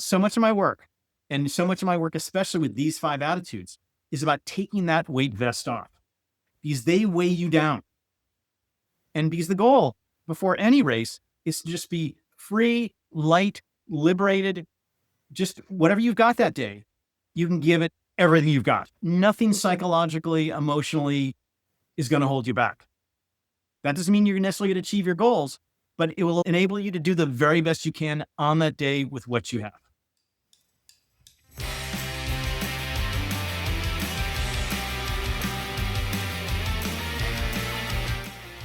So much of my work, and so much of my work, especially with these 5 attitudes, is about taking that weight vest off because they weigh you down. And because the goal before any race is to just be free, light, liberated, just whatever you've got that day, you can give it everything you've got. Nothing psychologically, emotionally is going to hold you back. That doesn't mean you're necessarily going to achieve your goals, but it will enable you to do the very best you can on that day with what you have.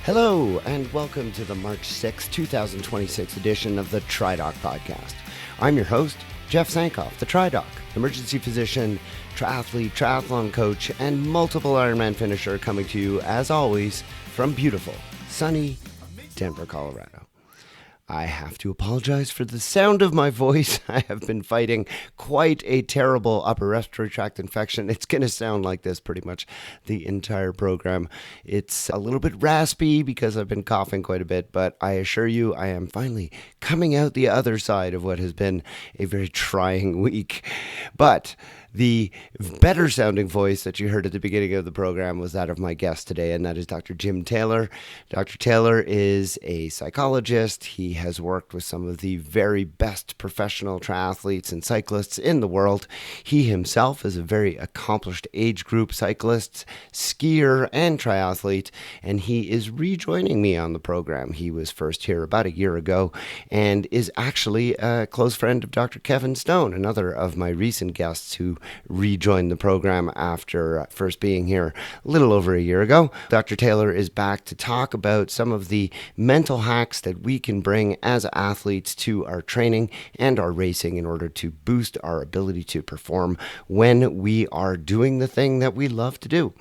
Hello, and welcome to the March 6, 2026 edition of the TriDoc podcast. I'm your host, Jeff Sankoff, the TriDoc, emergency physician, triathlete, triathlon coach, and multiple Ironman finisher, coming to you, as always, from beautiful, sunny Denver, Colorado. I have to apologize for the sound of my voice. I have been fighting quite a terrible upper respiratory tract infection. It's going to sound like this pretty much the entire program. It's a little bit raspy because I've been coughing quite a bit, but I assure you I am finally coming out the other side of what has been a very trying week. But the better sounding voice that you heard at the beginning of the program was that of my guest today, and that is Dr. Jim Taylor. Dr. Taylor is a psychologist. He has worked with some of the very best professional triathletes and cyclists in the world. He himself is a very accomplished age group cyclist, skier, and triathlete, and he is rejoining me on the program. He was first here about a year ago and is actually a close friend of Dr. Kevin Stone, another of my recent guests who rejoined the program after first being here a little over a year ago. Dr. Taylor is back to talk about some of the mental hacks that we can bring as athletes to our training and our racing in order to boost our ability to perform when we are doing the thing that we love to do.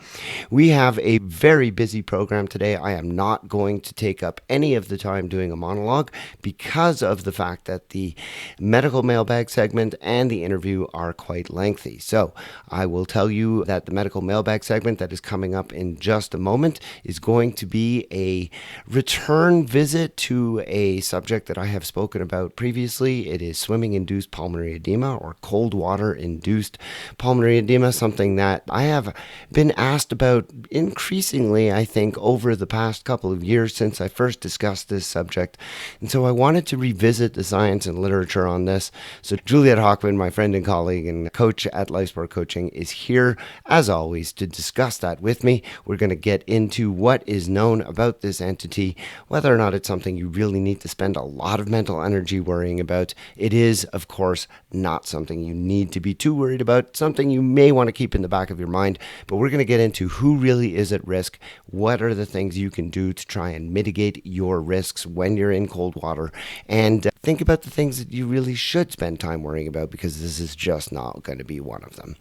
We have a very busy program today. I am not going to take up any of the time doing a monologue because of the fact that the medical mailbag segment and the interview are quite lengthy. So I will tell you that the medical mailbag segment that is coming up in just a moment is going to be a return visit to a subject that I have spoken about previously. It is swimming-induced pulmonary edema, or cold water-induced pulmonary edema, something that I have been asked about increasingly, I think, over the past couple of years since I first discussed this subject. And so I wanted to revisit the science and literature on this. So Juliet Hockman, my friend and colleague and coach at Lifesport Coaching, is here, as always, to discuss that with me. We're going to get into what is known about this entity, whether or not it's something you really need to spend a lot of mental energy worrying about. It is, of course, not something you need to be too worried about, something you may want to keep in the back of your mind, but we're going to get into who really is at risk, what are the things you can do to try and mitigate your risks when you're in cold water, and think about the things that you really should spend time worrying about, because this is just not going to be one of them.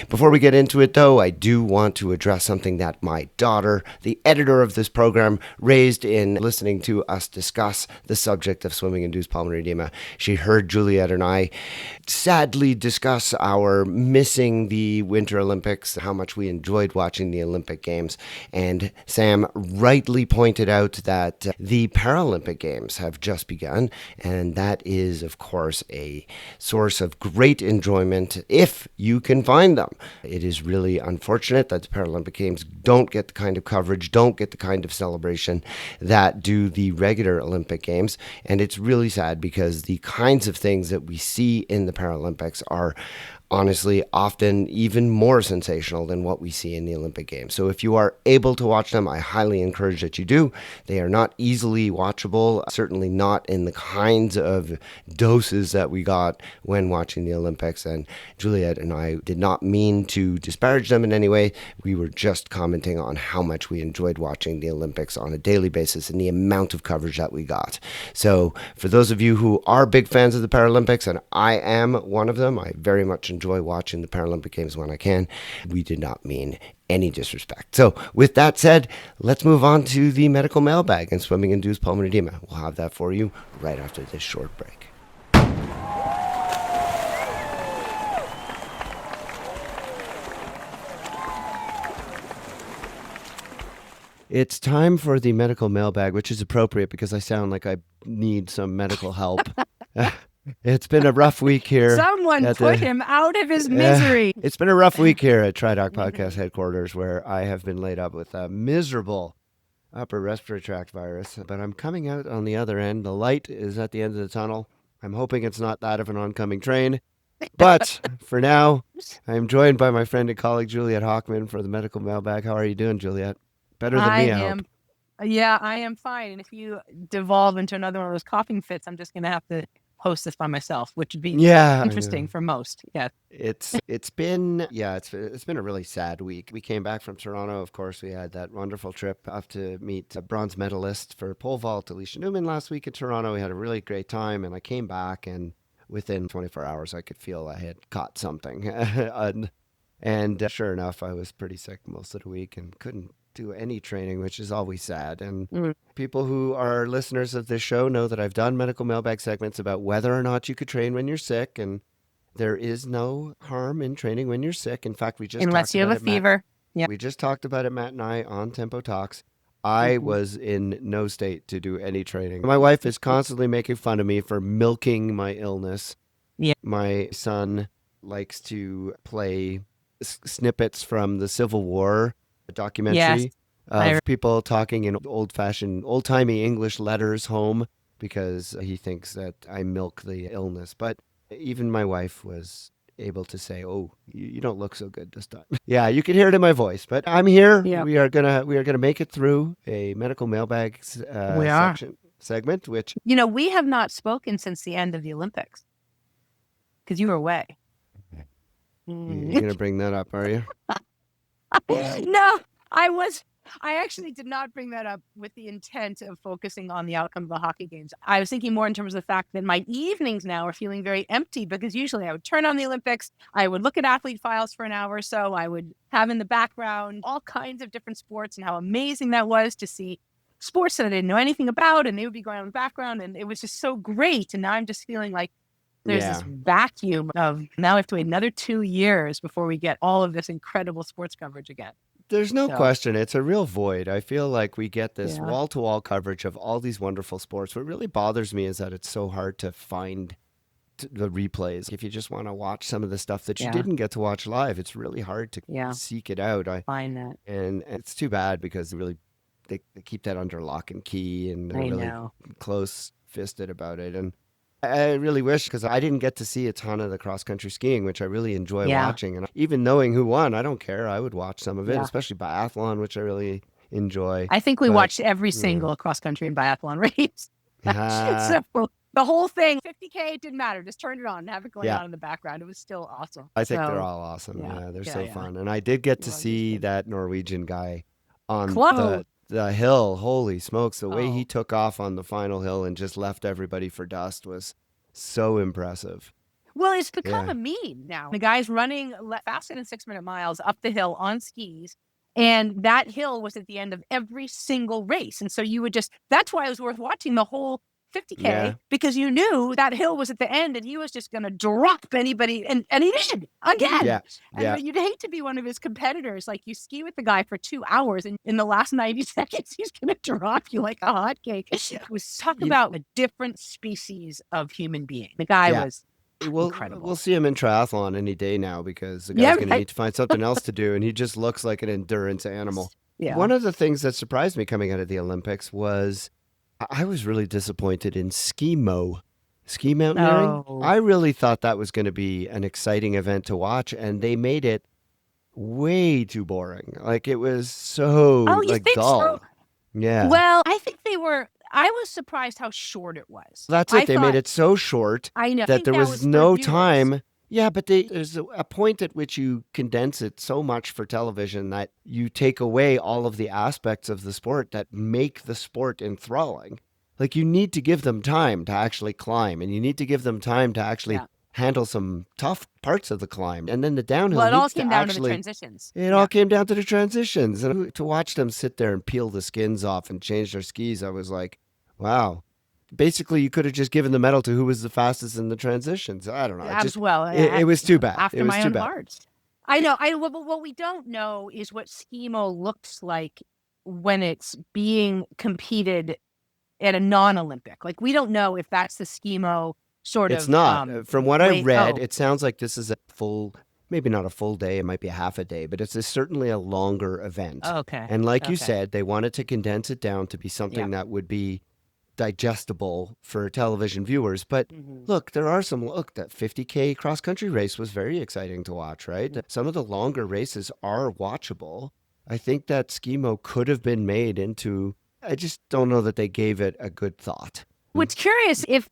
Before we get into it, though, I do want to address something that my daughter, the editor of this program, raised in listening to us discuss the subject of swimming-induced pulmonary edema. She heard Juliet and I sadly discuss our missing the Winter Olympics, how much we enjoyed watching the Olympic Games, and Sam rightly pointed out that the Paralympic Games have just begun, and that is, of course, a source of great enjoyment if you can find them. It is really unfortunate that the Paralympic Games don't get the kind of coverage, don't get the kind of celebration that do the regular Olympic Games, and it's really sad because the kinds of things that we see in the Paralympics are honestly often even more sensational than what we see in the Olympic Games. So if you are able to watch them, I highly encourage that you do. They are not easily watchable, certainly not in the kinds of doses that we got when watching the Olympics. And Juliet and I did not mean to disparage them in any way. We were just commenting on how much we enjoyed watching the Olympics on a daily basis and the amount of coverage that we got. So for those of you who are big fans of the Paralympics, and I am one of them, I very much enjoy watching the Paralympic Games when I can. We did not mean any disrespect. So with that said, let's move on to the medical mailbag and swimming-induced pulmonary edema. We'll have that for you right after this short break. It's time for the medical mailbag, which is appropriate because I sound like I need some medical help. It's been a rough week here. Someone put him out of his misery. It's been a rough week here at TriDoc Podcast headquarters, where I have been laid up with a miserable upper respiratory tract virus, but I'm coming out on the other end. The light is at the end of the tunnel. I'm hoping it's not that of an oncoming train. But for now, I'm joined by my friend and colleague, Juliet Hockman, for the medical mailbag. How are you doing, Juliet? Better than me, I hope. Yeah, I am fine. And if you devolve into another one of those coughing fits, I'm just going to have to host this by myself, which would be interesting for most. Yeah. It's been a really sad week. We came back from Toronto. Of course, we had that wonderful trip up to meet a bronze medalist for pole vault, Alicia Newman, last week in Toronto. We had a really great time, and I came back, and within 24 hours, I could feel I had caught something. and sure enough, I was pretty sick most of the week and couldn't do any training, which is always sad. And people who are listeners of this show know that I've done medical mailbag segments about whether or not you could train when you're sick, and there is no harm in training when you're sick. In fact, we just unless you have a fever. Yeah, we just talked about it, Matt and I, on Tempo Talks. I was in no state to do any training. My wife is constantly making fun of me for milking my illness. Yeah, my son likes to play snippets from the Civil War documentary of people talking in old-fashioned, old-timey English letters home because he thinks that I milk the illness. But even my wife was able to say, "Oh, you don't look so good this time." Yeah, you can hear it in my voice, but I'm here. Yeah. We are gonna make it through a medical mailbag segment. Which we have not spoken since the end of the Olympics because you were away. You're gonna bring that up, are you? No, I actually did not bring that up with the intent of focusing on the outcome of the hockey games. I was thinking more in terms of the fact that my evenings now are feeling very empty because usually I would turn on the Olympics, I would look at athlete files for an hour or so, I would have in the background all kinds of different sports and how amazing that was to see sports that I didn't know anything about, and they would be going on in the background, and it was just so great. And now I'm just feeling like there's this vacuum of now I have to wait another 2 years before we get all of this incredible sports coverage again. There's no question. It's a real void. I feel like we get this wall-to-wall coverage of all these wonderful sports. What really bothers me is that it's so hard to find the replays. If you just want to watch some of the stuff that you didn't get to watch live, it's really hard to seek it out. I find that. And it's too bad because they keep that under lock and key, and they're really close-fisted about it. And I really wish, because I didn't get to see a ton of the cross-country skiing, which I really enjoy watching. And even knowing who won, I don't care. I would watch some of it, especially biathlon, which I really enjoy. I think we watched every single cross-country and biathlon race. So the whole thing, 50K, it didn't matter. Just turn it on and have it going on in the background. It was still awesome. I think they're all awesome. Yeah, they're so fun. And I did get to see that Norwegian guy on the hill. Holy smokes, the way he took off on the final hill and just left everybody for dust was so impressive. Well, it's become a meme now. The guy's running faster than 6-minute miles up the hill on skis, and that hill was at the end of every single race. And so you would that's why it was worth watching the whole 50K, because you knew that hill was at the end and he was just going to drop anybody. And he did again. And you'd hate to be one of his competitors. Like, you ski with the guy for 2 hours and in the last 90 seconds, he's going to drop you like a hotcake. It was about a different species of human being. The guy was incredible. We'll see him in triathlon any day now because the guy's going to need to find something else to do. And he just looks like an endurance animal. Yeah. One of the things that surprised me coming out of the Olympics was I was really disappointed in ski mountaineering. I really thought that was going to be an exciting event to watch, and they made it way too boring. Like, it was so dull. So? Yeah. Well, I think I was surprised how short it was. That's it. They made it so short that there was no time. Yeah, but there's a point at which you condense it so much for television that you take away all of the aspects of the sport that make the sport enthralling. Like, you need to give them time to actually climb, and you need to give them time to actually handle some tough parts of the climb. And then the downhill. Well, it all came down to the transitions. It all came down to the transitions. And to watch them sit there and peel the skins off and change their skis, I was like, wow. Basically, you could have just given the medal to who was the fastest in the transitions. I don't know. It was too bad. After my own heart. I know. What we don't know is what skimo looks like when it's being competed at a non-Olympic. Like, we don't know if that's the skimo sort It's of not. From what I way. read, Oh, it sounds like this is a full, maybe not a full day, it might be a half a day, but certainly a longer event. okay. And like you Okay. said, they wanted to condense it down to be Yeah. something that would be digestible for television viewers. But Hmm. look, that 50K cross country race was very exciting to watch, right? Some of the longer races are watchable. I think that Skimo could have been made into, I just don't know that they gave it a good thought. What's curious if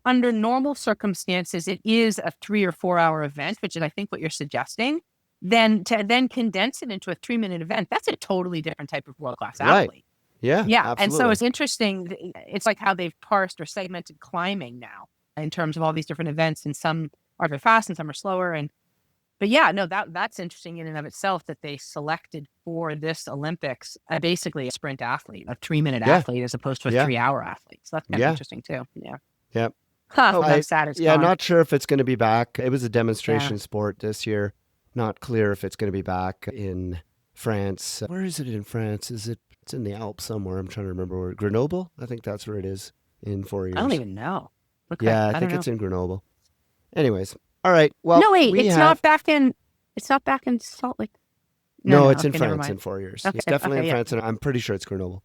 under normal circumstances it is a 3 or 4 hour event, which is I think what you're suggesting, then to then condense it into a 3 minute event, that's a totally different type of world class Right. athlete. Yeah, Yeah, and so absolutely. it's interesting. It's like how they've parsed or segmented climbing now in terms of all these different events, and some are very fast and some are slower. But yeah, no, that's interesting in and of itself that they selected for this Olympics basically a sprint athlete, a 3 minute Yeah. athlete as opposed to a Yeah. 3 hour athlete. So that's kind of Yeah. interesting too. Yeah. Yeah. Huh. Oh, I'm sad it's yeah, gone. not sure if it's going to be back. It was a Yeah. demonstration sport this year. Not clear if it's going to be back in France. Where is it in France? It's in the Alps somewhere. I'm trying to remember where. Grenoble? I think that's where it is in I don't 4 years. even know. Okay. Yeah, I I don't think know. it's in Grenoble. Anyways, all right. Well, No, wait, we have. it's not back in Salt Lake. No, No, no. it's in Okay. Never France mind. in 4 years. Okay. It's definitely Okay. in Yeah. France, and I'm pretty sure it's Grenoble.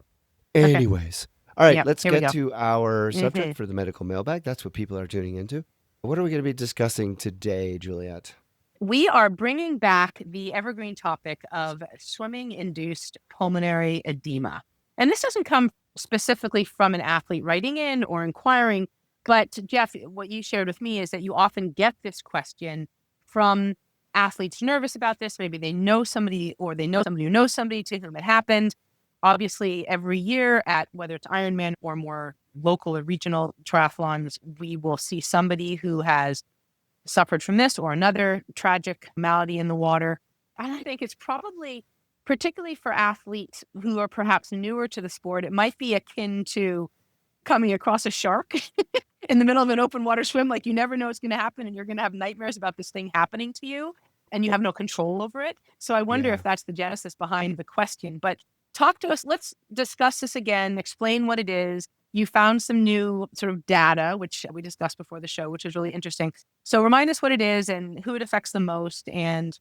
Okay. Anyways, all right, Yeah. let's Here we get go. to our Hmm. subject for the medical mailbag. That's what people are tuning into. What are we going to be discussing today, Juliet? We are bringing back the evergreen topic of swimming induced pulmonary edema. And this doesn't come specifically from an athlete writing in or inquiring, but Jeff, what you shared with me is that you often get this question from athletes nervous about this. Maybe they know somebody or they know somebody who knows somebody to whom it happened. Obviously, every year at whether it's Ironman or more local or regional triathlons, we will see somebody who has suffered from this or another tragic malady in the water. And I think it's probably, particularly for athletes who are perhaps newer to the sport, it might be akin to coming across a shark in the middle of an open water swim. Like you never know what's going to happen and you're going to have nightmares about this thing happening to you and you have no control over it. So I wonder Yeah. if that's the genesis behind the question. But talk to us. Let's discuss this again, explain what it is. You found some new sort of data, which we discussed before the show, which is really interesting. So remind us what it is and who it affects the most and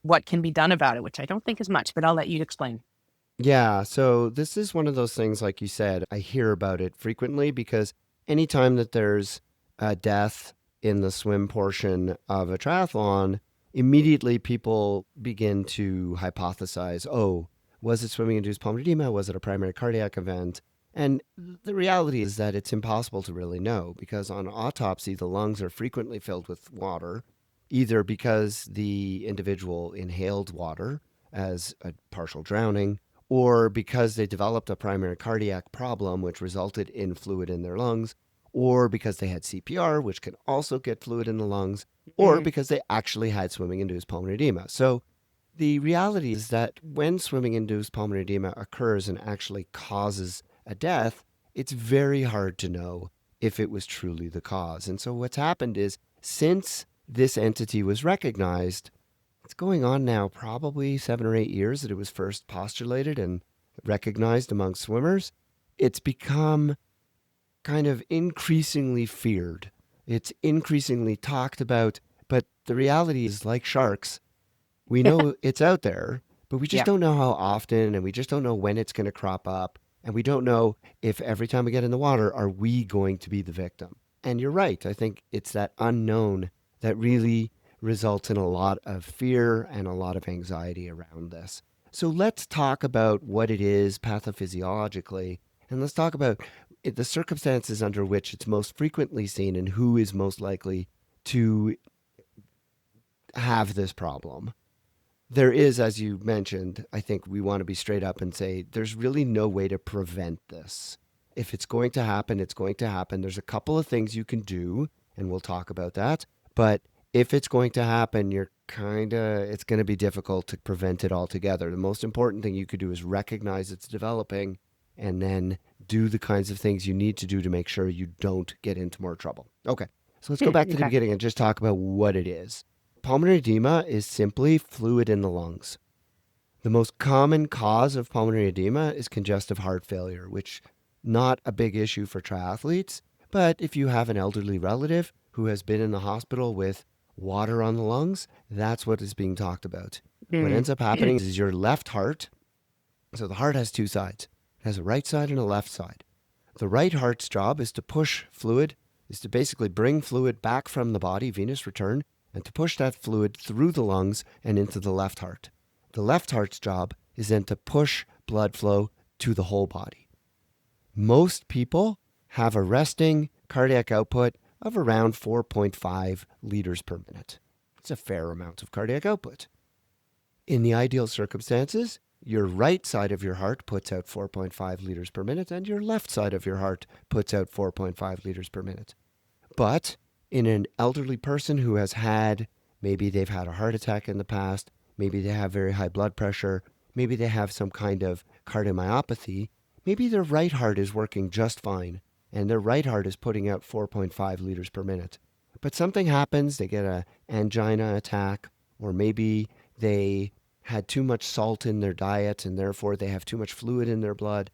what can be done about it, which I don't think is much, but I'll let you explain. Yeah, so this is one of those things, like you said, I hear about it frequently because anytime that there's a death in the swim portion of a triathlon, immediately people begin to hypothesize, oh, was it swimming induced pulmonary edema? Was it a primary cardiac event? And the reality is that it's impossible to really know because on autopsy, the lungs are frequently filled with water, either because the individual inhaled water as a partial drowning or because they developed a primary cardiac problem, which resulted in fluid in their lungs, or because they had CPR, which can also get fluid in the lungs, or because they actually had swimming induced pulmonary edema. So the reality is that when swimming induced pulmonary edema occurs and actually causes a death, it's very hard to know if it was truly the cause. And so what's happened is since this entity was recognized, it's going on now probably 7 or 8 years that it was first postulated and recognized among swimmers. It's become kind of increasingly feared. It's increasingly talked about, but the reality is, like sharks, we know it's out there, but we just Yeah. don't know how often and we just don't know when it's going to crop up. And we don't know if every time we get in the water, are we going to be the victim? And you're right. I think it's that unknown that really results in a lot of fear and a lot of anxiety around this. So let's talk about what it is pathophysiologically, and let's talk about the circumstances under which it's most frequently seen and who is most likely to have this problem. There is, as you mentioned, I think we want to be straight up and say there's really no way to prevent this. If it's going to happen, it's going to happen. There's a couple of things you can do, and we'll talk about that. But if it's going to happen, it's going to be difficult to prevent it altogether. The most important thing you could do is recognize it's developing and then do the kinds of things you need to do to make sure you don't get into more trouble. Okay, so let's go back to the Okay. beginning and just talk about what it is. Pulmonary edema is simply fluid in the lungs. The most common cause of pulmonary edema is congestive heart failure, which not a big issue for triathletes, But if you have an elderly relative who has been in the hospital with water on the lungs, that's what is being talked about. What ends up happening is your left heart, so the heart has two sides. It has a right side and a left side. The right heart's job is to push fluid, is to basically bring fluid back from the body, venous return, and to push that fluid through the lungs and into the left heart. The left heart's job is then to push blood flow to the whole body. Most people have a resting cardiac output of around 4.5 liters per minute. It's a fair amount of cardiac output. In the ideal circumstances, your right side of your heart puts out 4.5 liters per minute and your left side of your heart puts out 4.5 liters per minute. But in an elderly person who has had, maybe they've had a heart attack in the past, maybe they have very high blood pressure, maybe they have some kind of cardiomyopathy, maybe their right heart is working just fine and their right heart is putting out 4.5 liters per minute. But something happens, they get an angina attack, or maybe they had too much salt in their diet and therefore they have too much fluid in their blood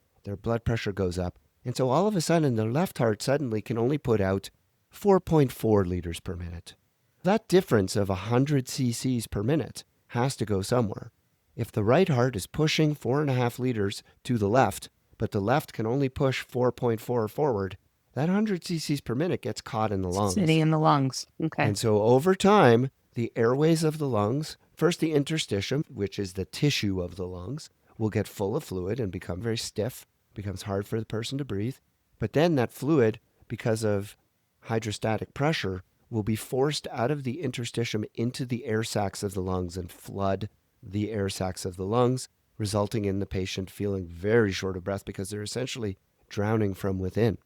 pressure goes up. And so all of a sudden their left heart suddenly can only put out 4.4 liters per minute. That difference of 100 cc's per minute has to go somewhere. If the right heart is pushing 4.5 liters to the left, but the left can only push 4.4 forward, that 100 cc's per minute gets caught in the lungs. Sitting in the lungs. Okay. And so over time, the airways of the lungs, first the interstitium, which is the tissue of the lungs, will get full of fluid and become very stiff, becomes hard for the person to breathe. But then that fluid, because of hydrostatic pressure, will be forced out of the interstitium into the air sacs of the lungs and flood the air sacs of the lungs, resulting in the patient feeling very short of breath because they're essentially drowning from within.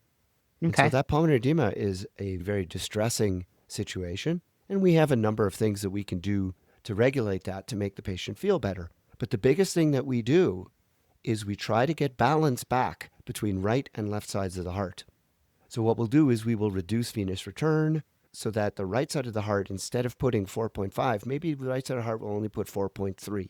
And so that pulmonary edema is a very distressing situation, and we have a number of things that we can do to regulate that to make the patient feel better. But the biggest thing that we do is we try to get balance back between right and left sides of the heart. So what we'll do is we will reduce venous return so that the right side of the heart, instead of putting 4.5, maybe the right side of the heart will only put 4.3.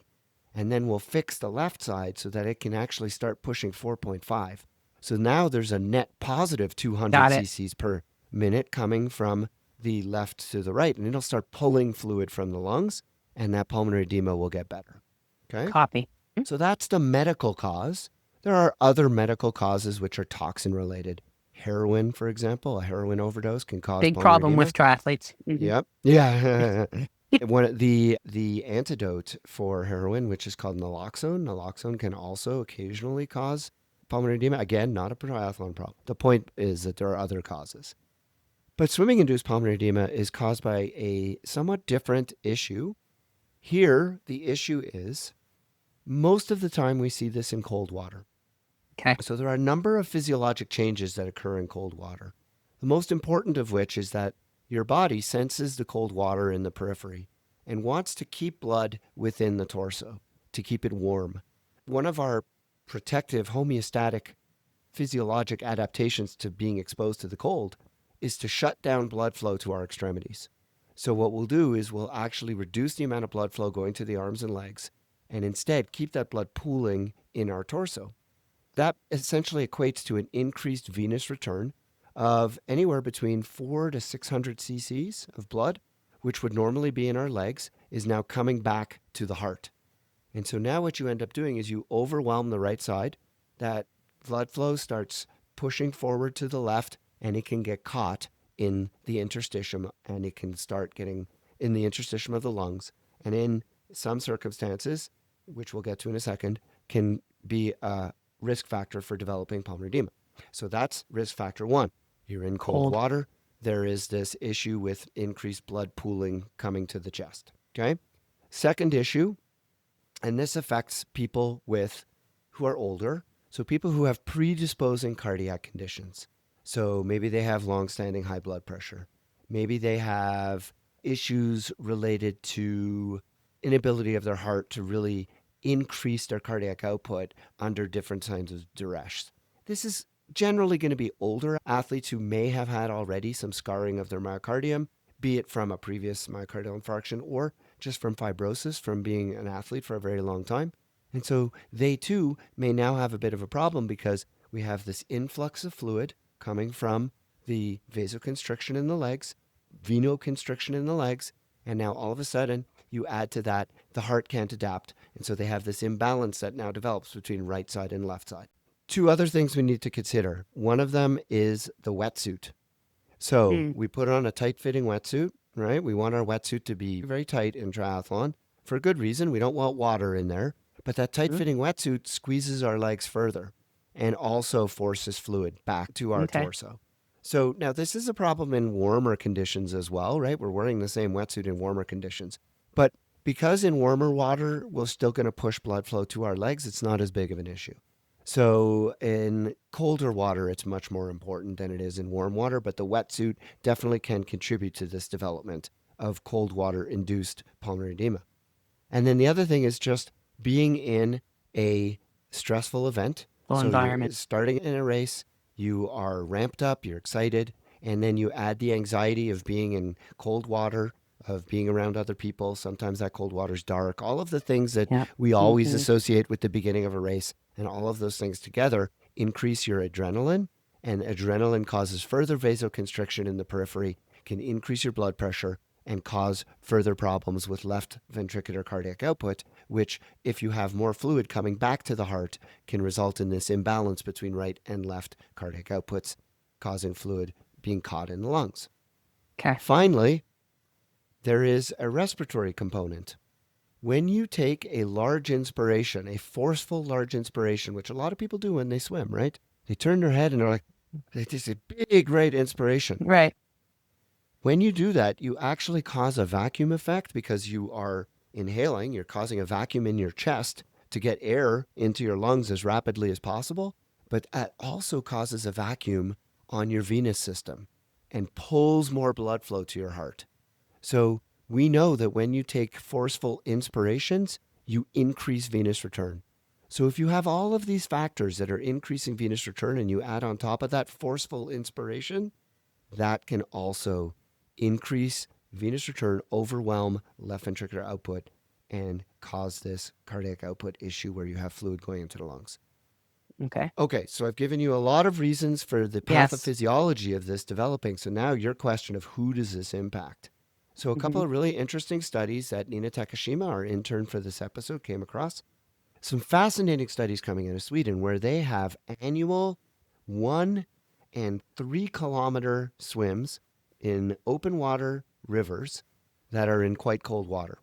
And then we'll fix the left side so that it can actually start pushing 4.5. So now there's a net positive 200 cc's per minute coming from the left to the right, and it'll start pulling fluid from the lungs, and that pulmonary edema will get better. Okay? Copy. So that's the medical cause. There are other medical causes which are toxin related. Heroin, for example, a heroin overdose can cause Big pulmonary problem edema. with triathletes. Yep. Yeah. The antidote for heroin, which is called naloxone can also occasionally cause pulmonary edema. Again, not a triathlon problem. The point is that there are other causes. But swimming-induced pulmonary edema is caused by a somewhat different issue. Here, the issue is most of the time we see this in cold water. Okay. So there are a number of physiologic changes that occur in cold water. The most important of which is that your body senses the cold water in the periphery and wants to keep blood within the torso to keep it warm. One of our protective homeostatic physiologic adaptations to being exposed to the cold is to shut down blood flow to our extremities. So what we'll do is we'll actually reduce the amount of blood flow going to the arms and legs and instead keep that blood pooling in our torso. That essentially equates to an increased venous return of anywhere between 400 to 600 cc's of blood, which would normally be in our legs, is now coming back to the heart. And so now what you end up doing is you overwhelm the right side. That blood flow starts pushing forward to the left, and it can get caught in the interstitium, and it can start getting in the interstitium of the lungs. And in some circumstances, which we'll get to in a second, can be a risk factor for developing pulmonary edema. So that's risk factor one. You're in cold water. There is this issue with increased blood pooling coming to the chest. Okay. Second issue, and this affects people who are older. So people who have predisposing cardiac conditions. So maybe they have long-standing high blood pressure. Maybe they have issues related to inability of their heart to really increase their cardiac output under different kinds of duress. This is generally going to be older athletes who may have had already some scarring of their myocardium, be it from a previous myocardial infarction or just from fibrosis from being an athlete for a very long time. And so they too may now have a bit of a problem because we have this influx of fluid coming from the vasoconstriction in the legs, venoconstriction in the legs, and now all of a sudden you add to that the heart can't adapt, and so they have this imbalance that now develops between right side and left side. Two other things we need to consider. One of them is the wetsuit. So we put on a tight-fitting wetsuit, right? We want our wetsuit to be very tight in triathlon for a good reason. We don't want water in there, but that tight-fitting wetsuit squeezes our legs further and also forces fluid back to our torso. So now this is a problem in warmer conditions as well, right? We're wearing the same wetsuit in warmer conditions. But because in warmer water, we're still going to push blood flow to our legs, it's not as big of an issue. So in colder water, it's much more important than it is in warm water, but the wetsuit definitely can contribute to this development of cold water induced pulmonary edema. And then the other thing is just being in a stressful event. Full environment. You're starting in a race, you are ramped up, you're excited, and then you add the anxiety of being in cold water, of being around other people. Sometimes that cold water's dark. All of the things that we always associate with the beginning of a race, and all of those things together increase your adrenaline, and adrenaline causes further vasoconstriction in the periphery, can increase your blood pressure, and cause further problems with left ventricular cardiac output, which, if you have more fluid coming back to the heart, can result in this imbalance between right and left cardiac outputs, causing fluid being caught in the lungs. Okay. Finally, there is a respiratory component. When you take a large inspiration, a forceful large inspiration, which a lot of people do when they swim, right? They turn their head and they're like, it's just a big, great inspiration. Right. When you do that, you actually cause a vacuum effect because you are inhaling, you're causing a vacuum in your chest to get air into your lungs as rapidly as possible, but that also causes a vacuum on your venous system and pulls more blood flow to your heart. So we know that when you take forceful inspirations, you increase venous return. So if you have all of these factors that are increasing venous return and you add on top of that forceful inspiration, that can also increase venous return, overwhelm left ventricular output, and cause this cardiac output issue where you have fluid going into the lungs. Okay, so I've given you a lot of reasons for the pathophysiology of this developing. So now your question of who does this impact? So a couple of really interesting studies that Nina Takashima, our intern for this episode, came across. Some fascinating studies coming out of Sweden where they have annual 1 and 3 kilometer swims in open water rivers that are in quite cold water.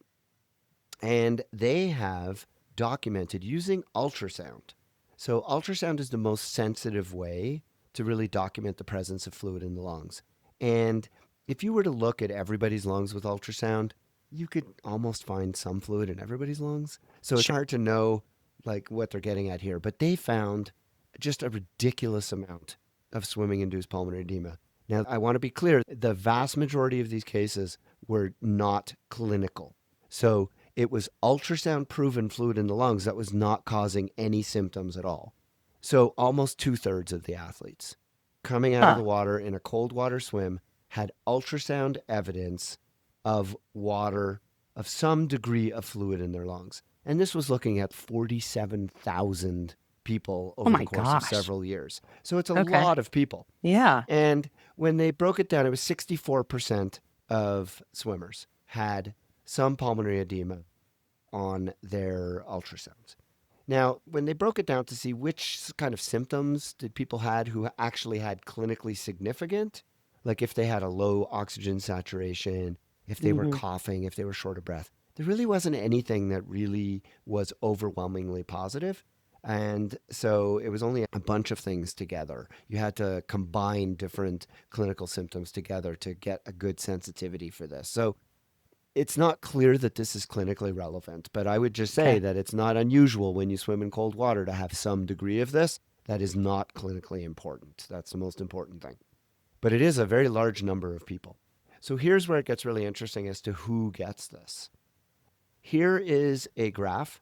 And they have documented using ultrasound. So ultrasound is the most sensitive way to really document the presence of fluid in the lungs. And if you were to look at everybody's lungs with ultrasound, you could almost find some fluid in everybody's lungs. So it's hard to know like what they're getting at here. But they found just a ridiculous amount of swimming-induced pulmonary edema. Now, I want to be clear, the vast majority of these cases were not clinical. So it was ultrasound-proven fluid in the lungs that was not causing any symptoms at all. So almost 2/3 of the athletes coming out of the water in a cold water swim had ultrasound evidence of water, of some degree of fluid in their lungs. And this was looking at 47,000 people over the course of several years. So it's a lot of people. Yeah. And when they broke it down, it was 64% of swimmers had some pulmonary edema on their ultrasounds. Now, when they broke it down to see which kind of symptoms did people had who actually had clinically significant, like if they had a low oxygen saturation, if they were coughing, if they were short of breath, there really wasn't anything that really was overwhelmingly positive. And so it was only a bunch of things together. You had to combine different clinical symptoms together to get a good sensitivity for this. So it's not clear that this is clinically relevant, but I would just say that it's not unusual when you swim in cold water to have some degree of this. That is not clinically important. That's the most important thing. But it is a very large number of people. So here's where it gets really interesting as to who gets this. Here is a graph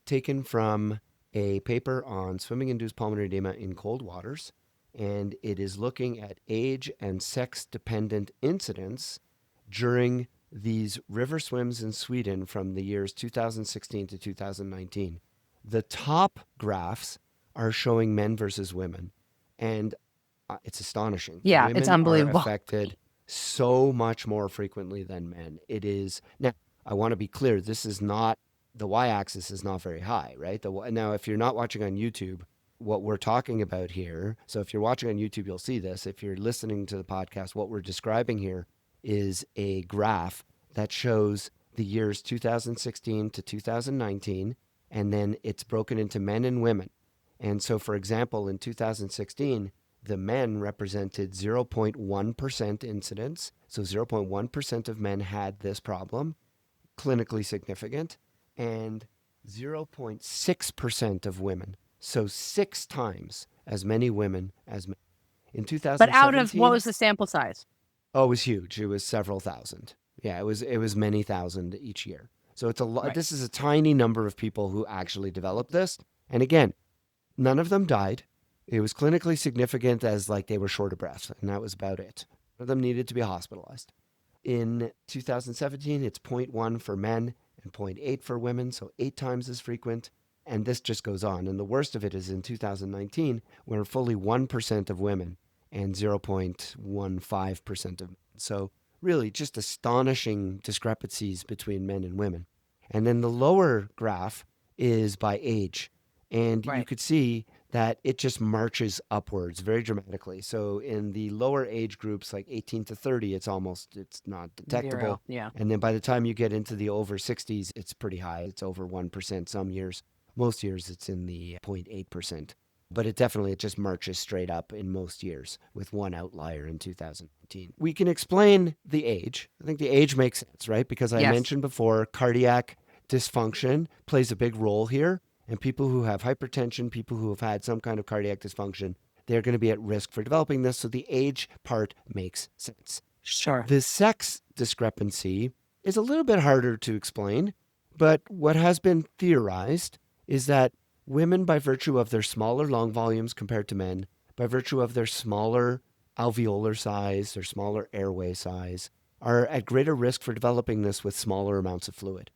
taken from a paper on swimming-induced pulmonary edema in cold waters, and it is looking at age and sex-dependent incidence during these river swims in Sweden from the years 2016 to 2019. The top graphs are showing men versus women, and it's astonishing. Yeah, it's Women are unbelievable. affected so much more frequently than men. It is now. I want to be clear. This is not the y-axis is not very high, right? Now, if you're not watching on YouTube, what we're talking about here. So if you're watching on YouTube, you'll see this. If you're listening to the podcast, what we're describing here is a graph that shows the years 2016 to 2019, and then it's broken into men and women. And so, for example, in 2016, the men represented 0.1% incidence. So 0.1% of men had this problem, clinically significant, and 0.6% of women. So 6 times as many women as men. In But out of, what 2017, was the sample size? oh, it was huge. It was several thousand. Yeah, it was many thousand each year. So it's a lot. Right. This is a tiny number of people who actually developed this. And again, none of them died. It was clinically significant as like they were short of breath, and that was about it. None of them needed to be hospitalized. In 2017, it's 0.1 for men and 0.8 for women, so 8 times as frequent. And this just goes on. And the worst of it is in 2019, where fully 1% of women and 0.15% of men. So really just astonishing discrepancies between men and women. And then the lower graph is by age. And you Right. could see that it just marches upwards very dramatically. So in the lower age groups, like 18 to 30, it's not detectable. Zero. Yeah. And then by the time you get into the over 60s, it's pretty high. It's over 1% some years. Most years it's in the 0.8%. But it just marches straight up in most years, with one outlier in 2019. We can explain the age. I think the age makes sense, right? Because I Yes. mentioned before, cardiac dysfunction plays a big role here. And people who have hypertension, people who have had some kind of cardiac dysfunction, they're going to be at risk for developing this. So the age part makes sense. Sure. The sex discrepancy is a little bit harder to explain, but what has been theorized is that women, by virtue of their smaller lung volumes compared to men, by virtue of their smaller alveolar size, their smaller airway size, are at greater risk for developing this with smaller amounts of fluid.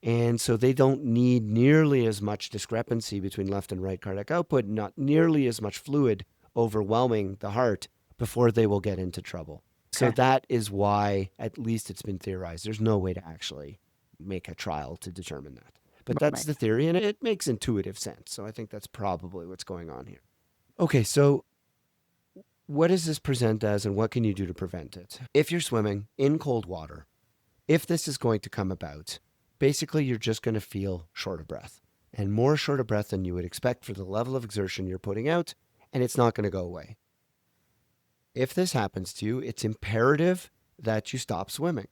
And so they don't need nearly as much discrepancy between left and right cardiac output, not nearly as much fluid overwhelming the heart before they will get into trouble. So Okay. that is why, at least it's been theorized. There's no way to actually make a trial to determine that. But that's Right. the theory, and it makes intuitive sense. So I think that's probably what's going on here. Okay, so what does this present as, and what can you do to prevent it? If you're swimming in cold water, if this is going to come about, basically you're just going to feel short of breath, and more short of breath than you would expect for the level of exertion you're putting out, and it's not going to go away. If this happens to you, it's imperative that you stop swimming.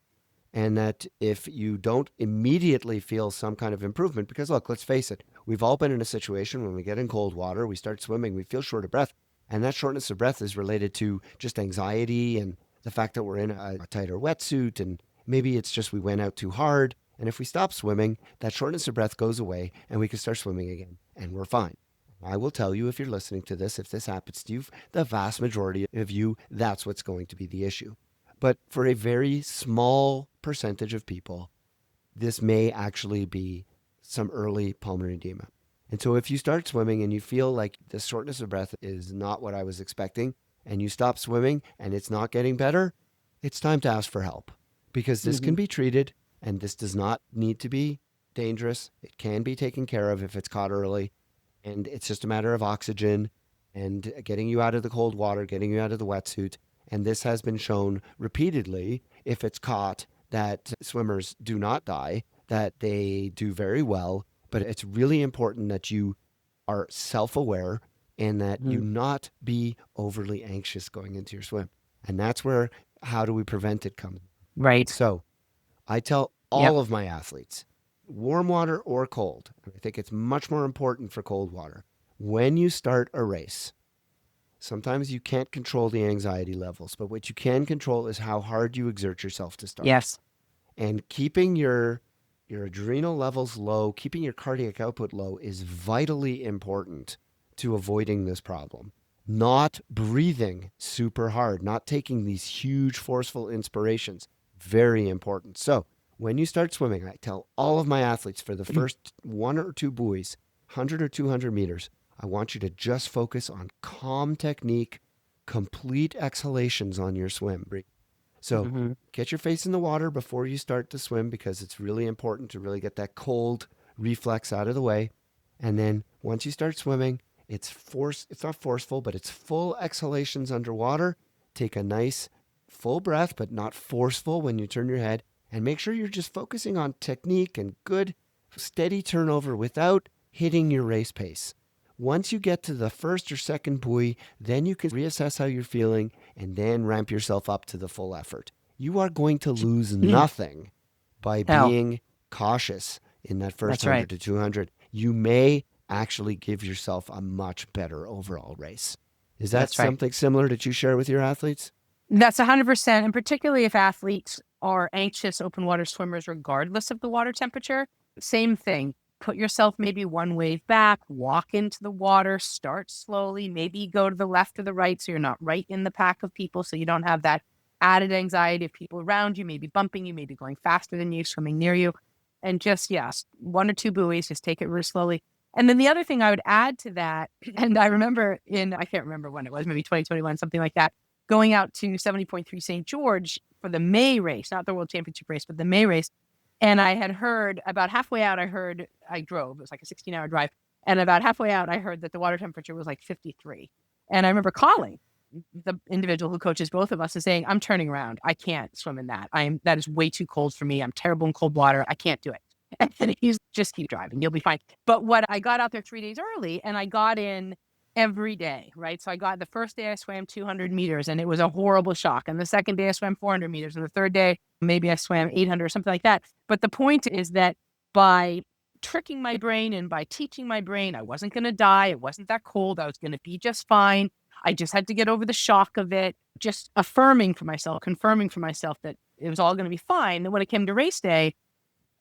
And that if you don't immediately feel some kind of improvement, because look, let's face it, we've all been in a situation when we get in cold water, we start swimming, we feel short of breath. And that shortness of breath is related to just anxiety and the fact that we're in a tighter wetsuit. And maybe it's just we went out too hard. And if we stop swimming, that shortness of breath goes away and we can start swimming again and we're fine. I will tell you, if you're listening to this, if this happens to you, the vast majority of you, that's what's going to be the issue. But for a very small percentage of people, this may actually be some early pulmonary edema. And so if you start swimming and you feel like the shortness of breath is not what I was expecting, and you stop swimming and it's not getting better, it's time to ask for help, because this can be treated, and this does not need to be dangerous. It can be taken care of if it's caught early, and it's just a matter of oxygen and getting you out of the cold water, getting you out of the wetsuit. And this has been shown repeatedly, if it's caught, that swimmers do not die, that they do very well. But it's really important that you are self-aware and that you not be overly anxious going into your swim. And that's where how do we prevent it comes. Right. So I tell all of my athletes, warm water or cold, I think it's much more important for cold water. When you start a race, sometimes you can't control the anxiety levels, but what you can control is how hard you exert yourself to start. Yes. And keeping your adrenal levels low, keeping your cardiac output low is vitally important to avoiding this problem. Not breathing super hard, not taking these huge forceful inspirations, very important. So when you start swimming, I tell all of my athletes, for the first 1 or 2 buoys, 100 or 200 meters, I want you to just focus on calm technique, complete exhalations on your swim. So get your face in the water before you start to swim, because it's really important to really get that cold reflex out of the way. And then once you start swimming, it's not forceful, but it's full exhalations underwater. Take a nice full breath, but not forceful when you turn your head. And make sure you're just focusing on technique and good, steady turnover without hitting your race pace. Once you get to the first or second buoy, then you can reassess how you're feeling and then ramp yourself up to the full effort. You are going to lose nothing by being cautious in that first 100 to 200. You may actually give yourself a much better overall race. Is that something similar that you share with your athletes? That's 100%. And particularly if athletes are anxious open water swimmers, regardless of the water temperature, same thing. Put yourself maybe one wave back, walk into the water, start slowly, maybe go to the left or the right so you're not right in the pack of people, so you don't have that added anxiety of people around you, maybe bumping you, maybe going faster than you, swimming near you. And just, yes, 1 or 2 buoys, just take it really slowly. And then the other thing I would add to that, and I remember I can't remember when it was, maybe 2021, something like that, going out to 70.3 St. George for the May race, not the World Championship race, but the May race. And I had heard about halfway out, I drove, it was like a 16-hour drive. And about halfway out, I heard that the water temperature was like 53. And I remember calling the individual who coaches both of us and saying, I'm turning around. I can't swim in that. That is way too cold for me. I'm terrible in cold water. I can't do it. And he's just keep driving. You'll be fine. But I got out there 3 days early and I got in every day, right? So the first day I swam 200 meters and it was a horrible shock. And the second day I swam 400 meters. And the third day, maybe I swam 800 or something like that. But the point is that by tricking my brain and by teaching my brain, I wasn't going to die. It wasn't that cold. I was going to be just fine. I just had to get over the shock of it, just confirming for myself that it was all going to be fine. And when it came to race day,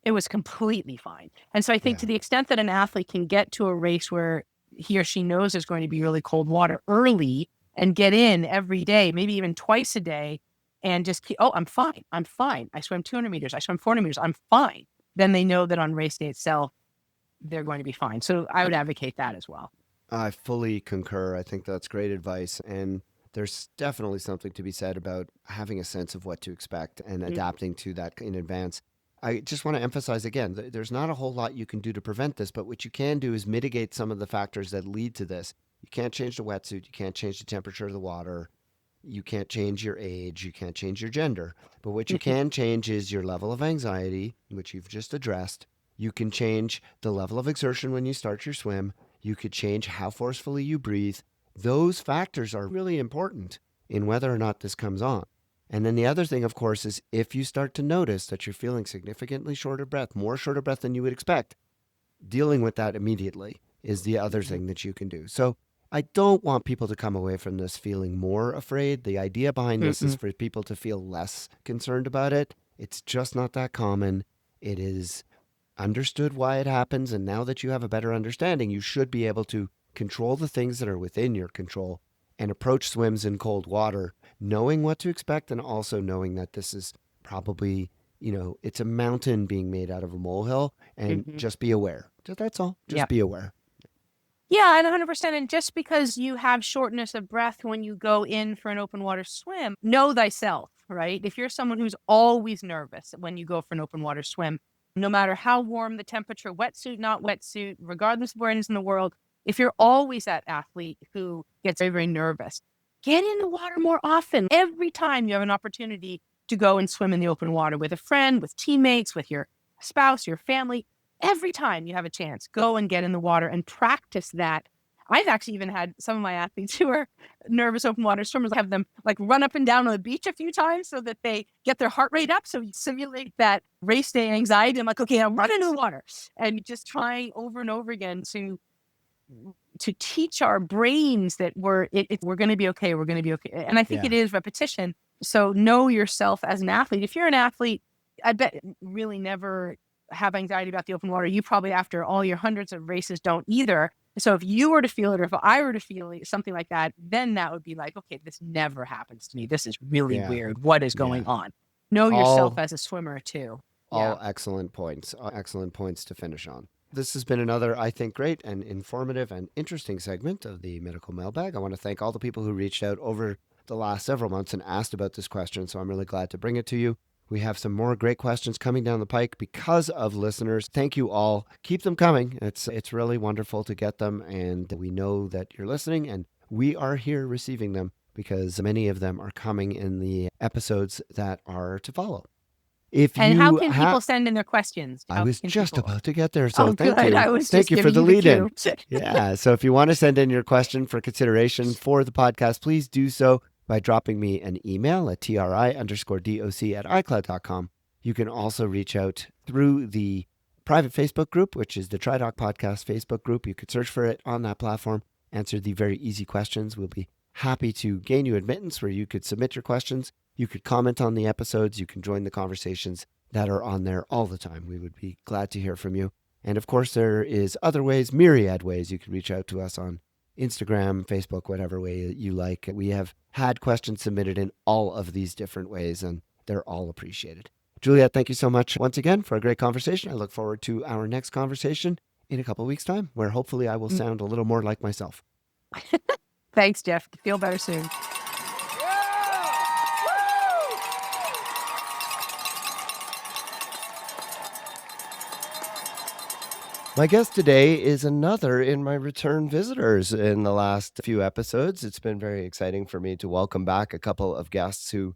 it was completely fine. And so I think to the extent that an athlete can get to a race where he or she knows there's going to be really cold water early and get in every day, maybe even twice a day, and just keep, I'm fine. I swam 200 meters. I swam 400 meters. I'm fine. Then they know that on race day itself, they're going to be fine. So I would advocate that as well. I fully concur. I think that's great advice. And there's definitely something to be said about having a sense of what to expect and adapting to that in advance. I just want to emphasize again, there's not a whole lot you can do to prevent this, but what you can do is mitigate some of the factors that lead to this. You can't change the wetsuit. You can't change the temperature of the water. You can't change your age. You can't change your gender. But what you can change is your level of anxiety, which you've just addressed. You can change the level of exertion when you start your swim. You could change how forcefully you breathe. Those factors are really important in whether or not this comes on. And then the other thing, of course, is if you start to notice that you're feeling significantly short of breath, more short of breath than you would expect, dealing with that immediately is the other thing that you can do. So I don't want people to come away from this feeling more afraid. The idea behind this is for people to feel less concerned about it. It's just not that common. It is understood why it happens. And now that you have a better understanding, you should be able to control the things that are within your control and approach swims in cold water, knowing what to expect and also knowing that this is probably, it's a mountain being made out of a molehill, and just be aware. That's all. Just be aware. Yeah, and 100%. And just because you have shortness of breath when you go in for an open water swim, know thyself, right? If you're someone who's always nervous when you go for an open water swim, no matter how warm the temperature, wetsuit, not wetsuit, regardless of where it is in the world, if you're always that athlete who gets very, very nervous, get in the water more often. Every time you have an opportunity to go and swim in the open water with a friend, with teammates, with your spouse, your family, every time you have a chance, go and get in the water and practice that. I've actually even had some of my athletes who are nervous open water swimmers, have them like run up and down on the beach a few times so that they get their heart rate up. So you simulate that race day anxiety. I'm like, okay, I'm running into the water, and just trying over and over again to teach our brains that we're going to be okay. We're going to be okay. And I think it is repetition. So know yourself as an athlete. If you're an athlete, I bet really never have anxiety about the open water. You probably, after all your hundreds of races, don't either. So if you were to feel it, or if I were to feel something like that, then that would be like, okay, this never happens to me. This is really weird. What is going on? Know yourself as a swimmer too. All excellent points. Excellent points to finish on. This has been another, I think, great and informative and interesting segment of the Medical Mailbag. I want to thank all the people who reached out over the last several months and asked about this question, so I'm really glad to bring it to you. We have some more great questions coming down the pike because of listeners. Thank you all. Keep them coming. It's really wonderful to get them, and we know that you're listening, and we are here receiving them because many of them are coming in the episodes that are to follow. If And how you can people send in their questions? I How was can just people- about to get there, so Oh, thank good. you. I was Thank just you for giving the you lead in. cue. Yeah, so if you want to send in your question for consideration for the podcast, please do so by dropping me an email at tri_doc@icloud.com. You can also reach out through the private Facebook group, which is the TriDoc Podcast Facebook group. You could search for it on that platform, answer the very easy questions. We'll be happy to gain you admittance where you could submit your questions. You could comment on the episodes. You can join the conversations that are on there all the time. We would be glad to hear from you. And of course, there is other ways, myriad ways you can reach out to us on Instagram, Facebook, whatever way you like. We have had questions submitted in all of these different ways, and they're all appreciated. Juliet, thank you so much once again for a great conversation. I look forward to our next conversation in a couple of weeks' time, where hopefully I will sound a little more like myself. Thanks, Jeff. Feel better soon. My guest today is another in my return visitors in the last few episodes. It's been very exciting for me to welcome back a couple of guests who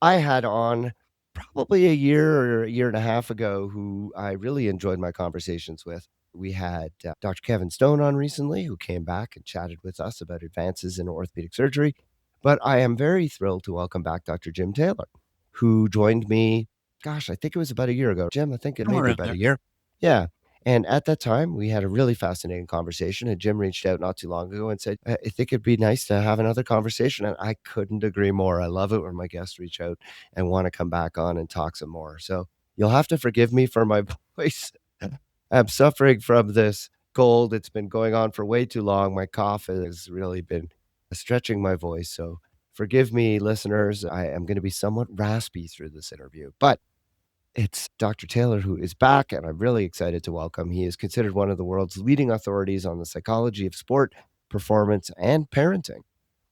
I had on probably a year or a year and a half ago who I really enjoyed my conversations with. We had Dr. Kevin Stone on recently, who came back and chatted with us about advances in orthopedic surgery. But I am very thrilled to welcome back Dr. Jim Taylor, who joined me, gosh, I think it was about a year ago. Jim, I think it may be about a year. Yeah. And at that time, we had a really fascinating conversation. And Jim reached out not too long ago and said, I think it'd be nice to have another conversation. And I couldn't agree more. I love it when my guests reach out and want to come back on and talk some more. So you'll have to forgive me for my voice. I'm suffering from this cold. It's been going on for way too long. My cough has really been stretching my voice. So forgive me, listeners. I am going to be somewhat raspy through this interview. But it's Dr. Taylor who is back, and I'm really excited to welcome. He is considered one of the world's leading authorities on the psychology of sport, performance, and parenting.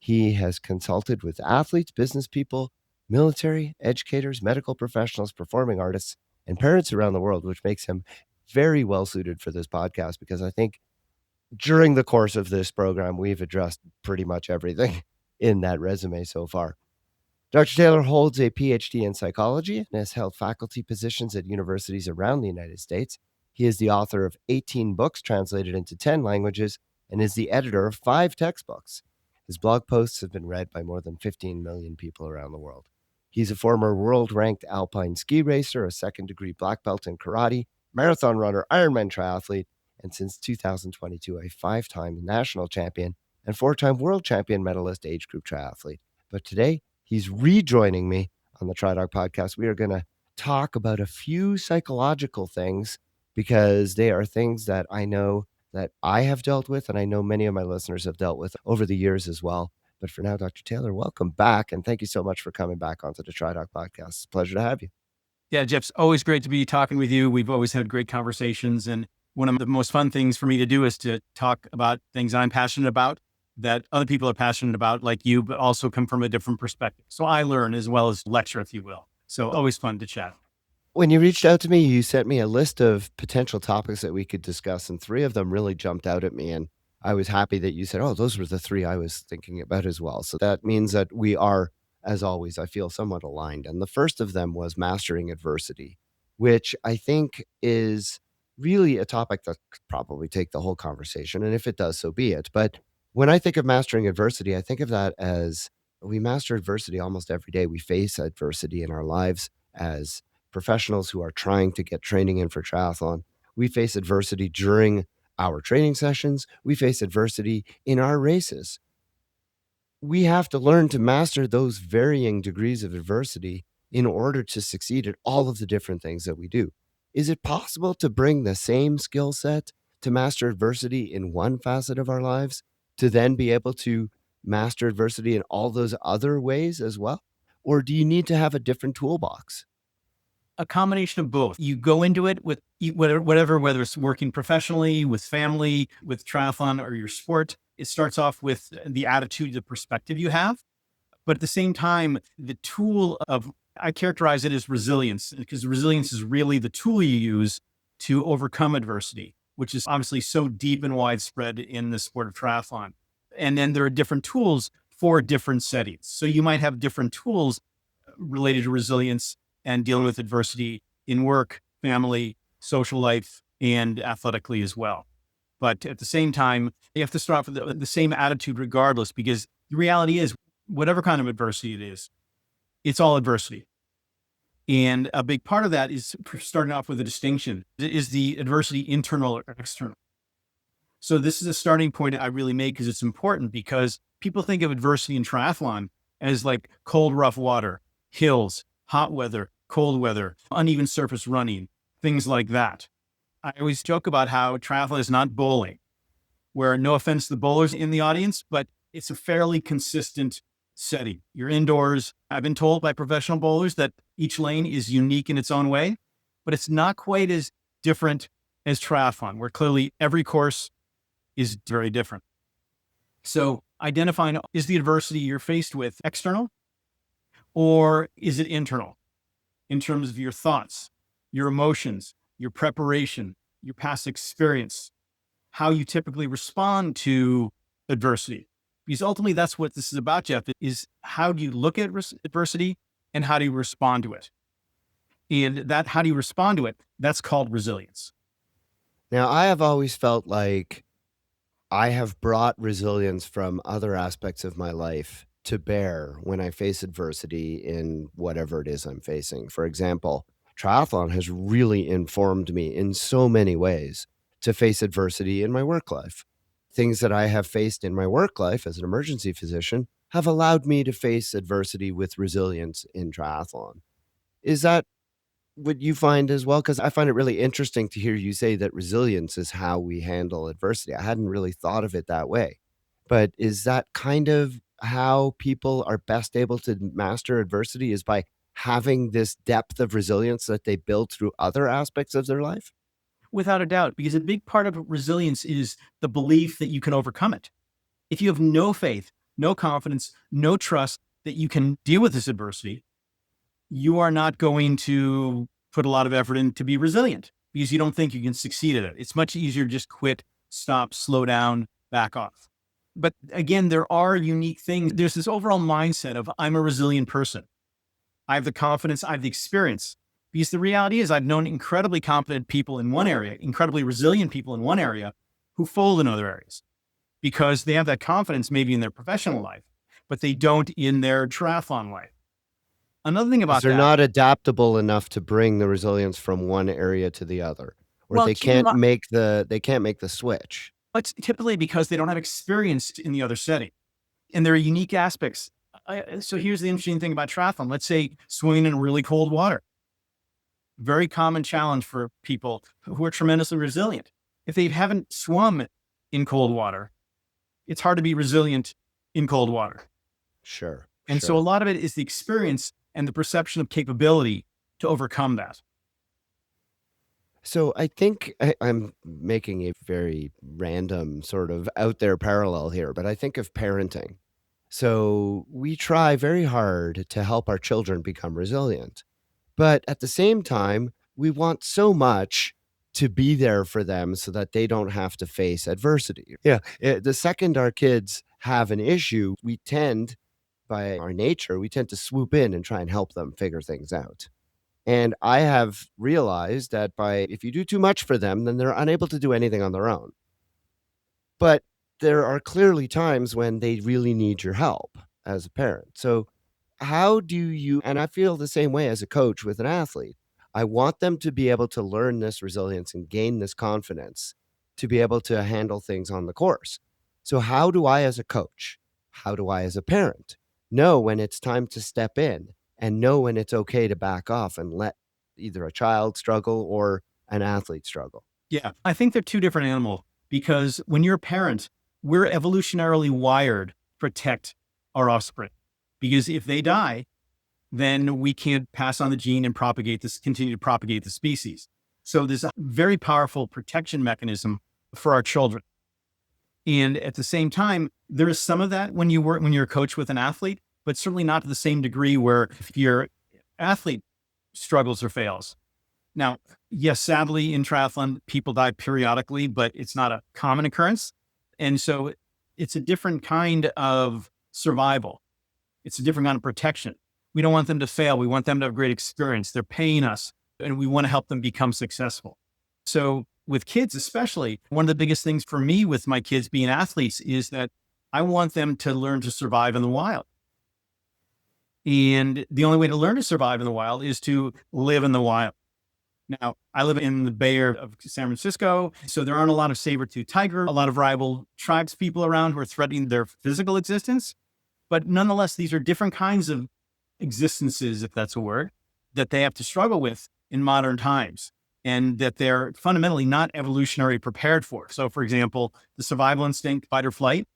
He has consulted with athletes, business people, military, educators, medical professionals, performing artists, and parents around the world, which makes him very well suited for this podcast because I think during the course of this program, we've addressed pretty much everything in that resume so far. Dr. Taylor holds a PhD in psychology and has held faculty positions at universities around the United States. He is the author of 18 books translated into 10 languages and is the editor of 5 textbooks. His blog posts have been read by more than 15 million people around the world. He's a former world-ranked alpine ski racer, a second-degree black belt in karate, marathon runner, Ironman triathlete, and since 2022, a 5-time national champion and 4-time world champion medalist age group triathlete. But today, he's rejoining me on the TriDoc podcast. We are going to talk about a few psychological things because they are things that I know that I have dealt with, and I know many of my listeners have dealt with over the years as well. But for now, Dr. Taylor, welcome back, and thank you so much for coming back onto the TriDoc podcast. It's a pleasure to have you. Yeah, Jeff, it's always great to be talking with you. We've always had great conversations. And one of the most fun things for me to do is to talk about things I'm passionate about, that other people are passionate about, like you, but also come from a different perspective. So I learn as well as lecture, if you will. So always fun to chat. When you reached out to me, you sent me a list of potential topics that we could discuss, and 3 of them really jumped out at me. And I was happy that you said, oh, those were the 3 I was thinking about as well. So that means that we are, as always, I feel somewhat aligned. And the first of them was mastering adversity, which I think is really a topic that could probably take the whole conversation. And if it does, so be it. But when I think of mastering adversity, I think of that as we master adversity almost every day. We face adversity in our lives as professionals who are trying to get training in for triathlon. We face adversity during our training sessions. We face adversity in our races. We have to learn to master those varying degrees of adversity in order to succeed at all of the different things that we do. Is it possible to bring the same skill set to master adversity in one facet of our lives, to then be able to master adversity in all those other ways as well? Or do you need to have a different toolbox? A combination of both. You go into it with whatever, whether it's working professionally, with family, with triathlon or your sport. It starts off with the attitude, the perspective you have. But at the same time, the tool of, I characterize it as resilience, because resilience is really the tool you use to overcome adversity, which is obviously so deep and widespread in the sport of triathlon. And then there are different tools for different settings. So you might have different tools related to resilience and dealing with adversity in work, family, social life, and athletically as well. But at the same time, you have to start off with the same attitude regardless, because the reality is, whatever kind of adversity it is, it's all adversity. And a big part of that is starting off with a distinction. Is the adversity internal or external? So this is a starting point I really make because it's important, because people think of adversity in triathlon as like cold, rough water, hills, hot weather, cold weather, uneven surface running, things like that. I always joke about how triathlon is not bowling, where, no offense to the bowlers in the audience, but it's a fairly consistent setting. You're indoors. I've been told by professional bowlers that each lane is unique in its own way, but it's not quite as different as triathlon, where clearly every course is very different. So identifying, is the adversity you're faced with external or is it internal in terms of your thoughts, your emotions, your preparation, your past experience, how you typically respond to adversity? Because ultimately that's what this is about, Jeff, is how do you look at adversity and how do you respond to it? And that, how do you respond to it? That's called resilience. Now, I have always felt like I have brought resilience from other aspects of my life to bear when I face adversity in whatever it is I'm facing. For example, triathlon has really informed me in so many ways to face adversity in my work life. Things that I have faced in my work life as an emergency physician have allowed me to face adversity with resilience in triathlon. Is that what you find as well? Because I find it really interesting to hear you say that resilience is how we handle adversity. I hadn't really thought of it that way. But is that kind of how people are best able to master adversity, is by having this depth of resilience that they build through other aspects of their life? Without a doubt, because a big part of resilience is the belief that you can overcome it. If you have no faith, no confidence, no trust that you can deal with this adversity, you are not going to put a lot of effort in to be resilient, because you don't think you can succeed at it. It's much easier to just quit, stop, slow down, back off. But again, there are unique things. There's this overall mindset of, I'm a resilient person. I have the confidence, I have the experience. Because the reality is, I've known incredibly competent people in one area, incredibly resilient people in one area, who fold in other areas because they have that confidence maybe in their professional life, but they don't in their triathlon life. Another thing 'Cause about they're that, not adaptable enough to bring the resilience from one area to the other, or well, keep in mind, they can't make the switch. it's typically because they don't have experience in the other setting, and there are unique aspects. So here's the interesting thing about triathlon. Let's say swimming in really cold water. Very common challenge for people who are tremendously resilient. If they haven't swum in cold water, it's hard to be resilient in cold water. Sure, And so a lot of it is the experience and the perception of capability to overcome that. So I think I'm making a very random sort of out there parallel here, but I think of parenting. So we try very hard to help our children become resilient. But at the same time, we want so much to be there for them so that they don't have to face adversity. Yeah. The second our kids have an issue, we tend, by our nature, we tend to swoop in and try and help them figure things out. And I have realized that if you do too much for them, then they're unable to do anything on their own. But there are clearly times when they really need your help as a parent. So how do you, and I feel the same way as a coach with an athlete. I want them to be able to learn this resilience and gain this confidence to be able to handle things on the course. So how do I as a coach, how do I as a parent know when it's time to step in and know when it's okay to back off and let either a child struggle or an athlete struggle? Yeah, I think they're two different animals, because when you're a parent, we're evolutionarily wired to protect our offspring. Because if they die, then we can't pass on the gene and continue to propagate the species. So there's a very powerful protection mechanism for our children. And at the same time, there is some of that when you're a coach with an athlete, but certainly not to the same degree where if your athlete struggles or fails. Now, yes, sadly in triathlon, people die periodically, but it's not a common occurrence. And so it's a different kind of survival. It's a different kind of protection. We don't want them to fail. We want them to have great experience. They're paying us and we want to help them become successful. So with kids, especially, one of the biggest things for me with my kids being athletes is that I want them to learn to survive in the wild. And the only way to learn to survive in the wild is to live in the wild. Now, I live in the Bay Area of San Francisco, so there aren't a lot of saber-toothed tiger, a lot of rival tribes people around who are threatening their physical existence. But nonetheless, these are different kinds of existences, if that's a word, that they have to struggle with in modern times and that they're fundamentally not evolutionary prepared for. So, for example, the survival instinct, fight or flight,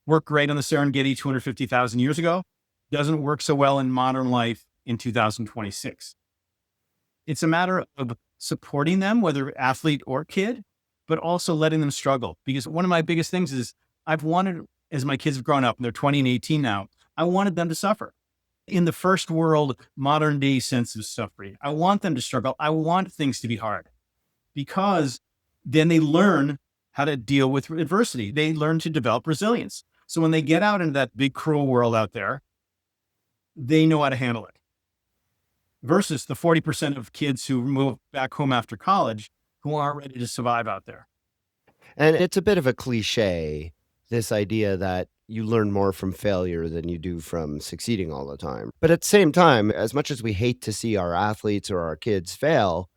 worked great on the Serengeti 250,000 years ago, doesn't work so well in modern life in 2026. It's a matter of supporting them, whether athlete or kid, but also letting them struggle. Because one of my biggest things is I've wanted, as my kids have grown up, and they're 20 and 18 now, I wanted them to suffer. In the first world, modern day sense of suffering, I want them to struggle. I want things to be hard because then they learn how to deal with adversity. They learn to develop resilience. So when they get out into that big, cruel world out there, they know how to handle it. Versus the 40% of kids who move back home after college who aren't ready to survive out there. And it's a bit of a cliche, this idea that you learn more from failure than you do from succeeding all the time. But at the same time, as much as we hate to see our athletes or our kids fail,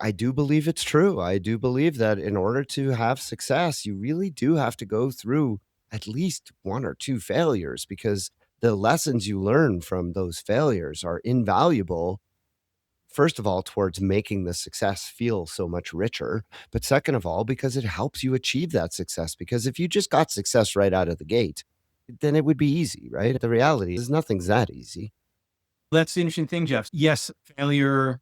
I do believe it's true. I do believe that in order to have success, you really do have to go through at least one or two failures because the lessons you learn from those failures are invaluable. First of all, towards making the success feel so much richer. But second of all, because it helps you achieve that success. Because if you just got success right out of the gate, then it would be easy, right? The reality is nothing's that easy. That's the interesting thing, Jeff. Yes, failure,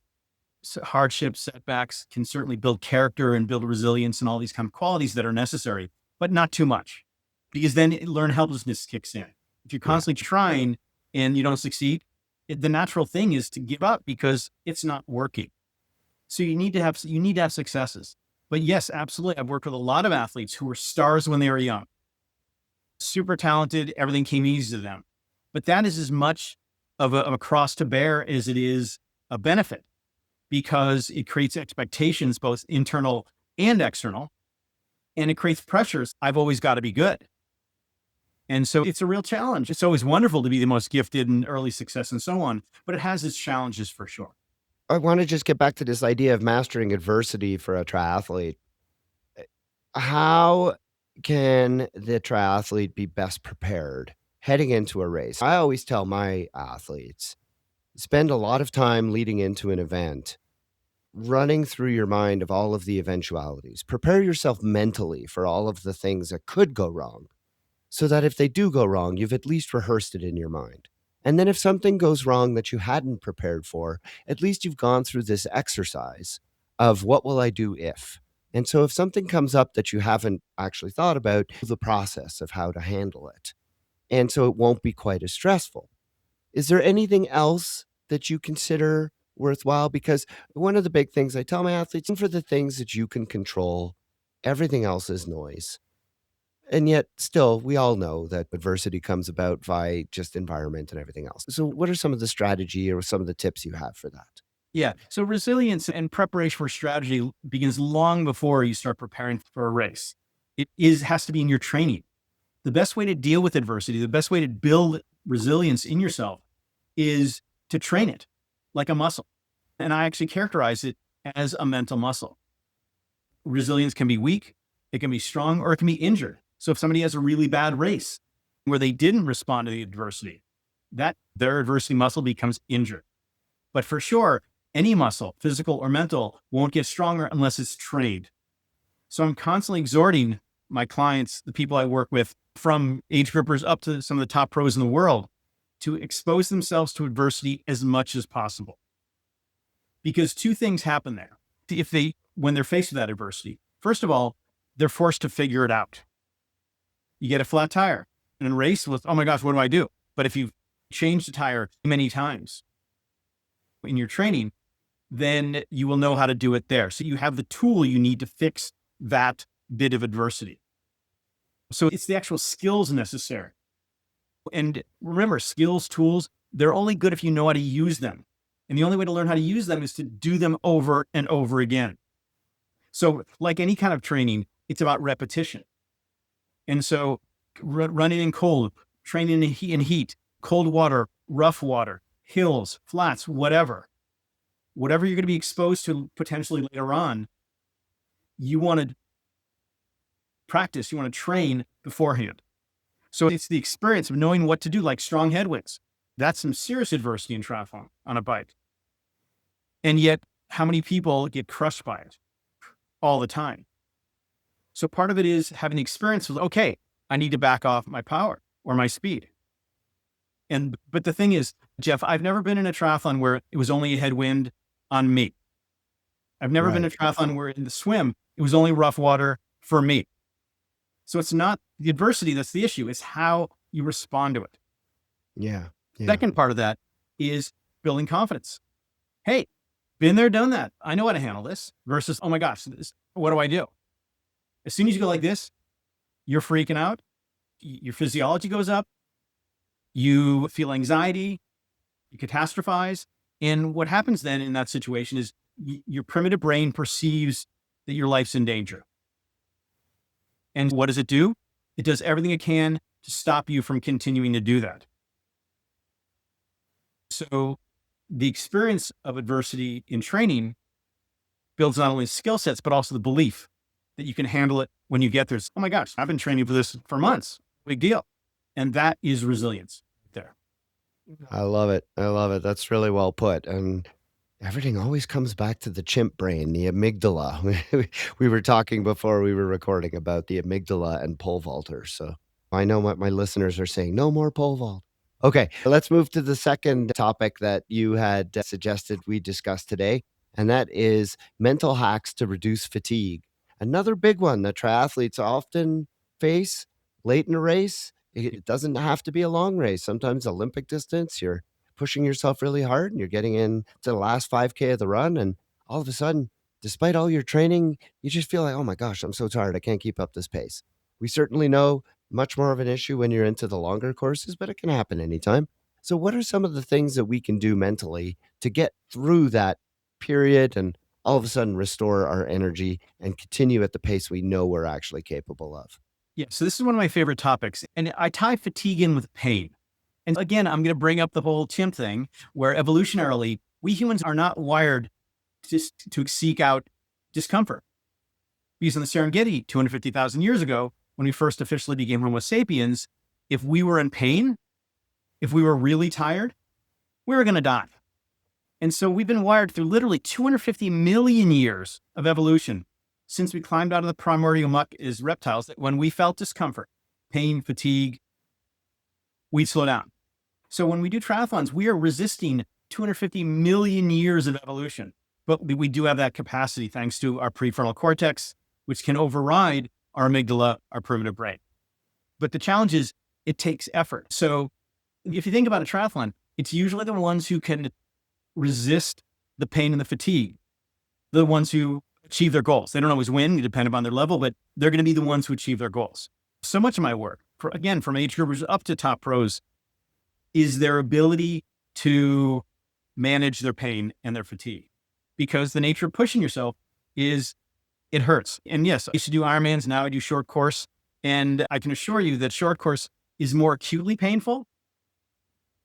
hardships, setbacks can certainly build character and build resilience and all these kind of qualities that are necessary, but not too much. Because then learned helplessness kicks in. If you're constantly trying and you don't succeed, the natural thing is to give up because it's not working. So you need to have successes. But yes, absolutely. I've worked with a lot of athletes who were stars when they were young, super talented. Everything came easy to them. But that is as much of a cross to bear as it is a benefit because it creates expectations, both internal and external, and it creates pressures. I've always got to be good. And so it's a real challenge. It's always wonderful to be the most gifted and early success and so on, but it has its challenges for sure. I want to just get back to this idea of mastering adversity for a triathlete. How can the triathlete be best prepared heading into a race? I always tell my athletes, spend a lot of time leading into an event, running through your mind of all of the eventualities. Prepare yourself mentally for all of the things that could go wrong, so that if they do go wrong, you've at least rehearsed it in your mind. And then if something goes wrong that you hadn't prepared for, at least you've gone through this exercise of what will I do if? And so if something comes up that you haven't actually thought about, the process of how to handle it. And so it won't be quite as stressful. Is there anything else that you consider worthwhile? Because one of the big things I tell my athletes, for the things that you can control, everything else is noise. And yet still, we all know that adversity comes about by just environment and everything else. So what are some of the strategy or some of the tips you have for that? Yeah. So resilience and preparation for strategy begins long before you start preparing for a race. Has to be in your training. The best way to deal with adversity, the best way to build resilience in yourself is to train it like a muscle. And I actually characterize it as a mental muscle. Resilience can be weak, it can be strong, or it can be injured. So if somebody has a really bad race where they didn't respond to the adversity, their adversity muscle becomes injured. But for sure, any muscle, physical or mental, won't get stronger unless it's trained. So I'm constantly exhorting my clients, the people I work with, from age groupers up to some of the top pros in the world, to expose themselves to adversity as much as possible. Because two things happen there. When they're faced with that adversity, first of all, they're forced to figure it out. You get a flat tire in a race with, oh my gosh, what do I do? But if you've changed the tire many times in your training, then you will know how to do it there. So you have the tool you need to fix that bit of adversity. So it's the actual skills necessary. And remember, skills, tools, they're only good if you know how to use them. And the only way to learn how to use them is to do them over and over again. So like any kind of training, it's about repetition. And so running in cold, training in heat, cold water, rough water, hills, flats, whatever you're going to be exposed to potentially later on, you want to practice, you want to train beforehand. So it's the experience of knowing what to do, like strong headwinds. That's some serious adversity in triathlon on a bike. And yet, how many people get crushed by it all the time? So part of it is having the experience of, okay, I need to back off my power or my speed. But the thing is, Jeff, I've never been in a triathlon where it was only a headwind on me. I've never been in a triathlon where in the swim, it was only rough water for me. So it's not the adversity that's the issue. It's how you respond to it. Yeah. Second part of that is building confidence. Hey, been there, done that. I know how to handle this versus, oh my gosh, what do I do? As soon as you go like this, you're freaking out. Your physiology goes up. You feel anxiety. You catastrophize. And what happens then in that situation is your primitive brain perceives that your life's in danger. And what does it do? It does everything it can to stop you from continuing to do that. So the experience of adversity in training builds not only skill sets, but also the belief that you can handle it when you get there. Oh my gosh, I've been training for this for months. Big deal. And that is resilience there. I love it. I love it. That's really well put. And everything always comes back to the chimp brain, the amygdala. We were talking before we were recording about the amygdala and pole vaulters. So I know what my listeners are saying. No more pole vault. Okay, let's move to the second topic that you had suggested we discuss today, and that is mental hacks to reduce fatigue. Another big one that triathletes often face late in a race. It doesn't have to be a long race. Sometimes Olympic distance, you're pushing yourself really hard and you're getting in to the last 5K of the run. And all of a sudden, despite all your training, you just feel like, oh my gosh, I'm so tired. I can't keep up this pace. We certainly know much more of an issue when you're into the longer courses, but it can happen anytime. So what are some of the things that we can do mentally to get through that period and all of a sudden restore our energy and continue at the pace we know we're actually capable of? Yeah. So this is one of my favorite topics. And I tie fatigue in with pain. And again, I'm going to bring up the whole chimp thing where evolutionarily, we humans are not wired just to seek out discomfort. Because in the Serengeti 250,000 years ago, when we first officially became Homo sapiens, if we were in pain, if we were really tired, we were going to die. And so we've been wired through literally 250 million years of evolution since we climbed out of the primordial muck as reptiles, that when we felt discomfort, pain, fatigue, we'd slow down. So when we do triathlons, we are resisting 250 million years of evolution. But we do have that capacity thanks to our prefrontal cortex, which can override our amygdala, our primitive brain. But the challenge is it takes effort. So if you think about a triathlon, it's usually the ones who can resist the pain and the fatigue, the ones who achieve their goals. They don't always win, depending on their level, but they're going to be the ones who achieve their goals. So much of my work, again, from age groupers up to top pros, is their ability to manage their pain and their fatigue. Because the nature of pushing yourself is it hurts. And yes, I used to do Ironmans, now I do short course. And I can assure you that short course is more acutely painful.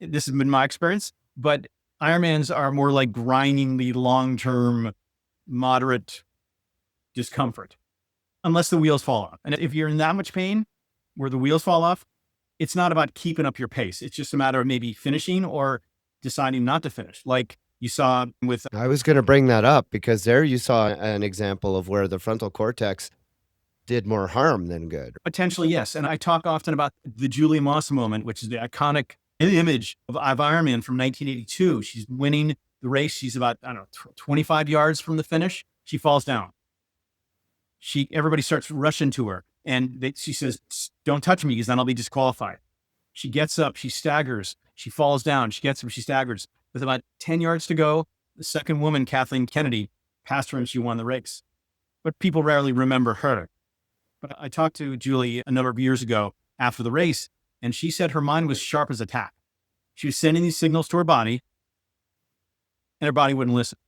This has been my experience, but Ironmans are more like grinding the long-term moderate discomfort, unless the wheels fall off. And if you're in that much pain where the wheels fall off, it's not about keeping up your pace. It's just a matter of maybe finishing or deciding not to finish. Like you saw with... I was going to bring that up because there you saw an example of where the frontal cortex did more harm than good. Potentially, yes. And I talk often about the Julia Moss moment, which is the iconic An image of Ironman from 1982. She's winning the race. She's about, 25 yards from the finish. She falls down. Everybody starts rushing to her. And she says, don't touch me because then I'll be disqualified. She gets up, she staggers, she falls down, she gets up, she staggers. With about 10 yards to go, the second woman, Kathleen Kennedy, passed her and she won the race. But people rarely remember her. But I talked to Julie a number of years ago after the race, and she said her mind was sharp as a tack. She was sending these signals to her body, and her body wouldn't listen.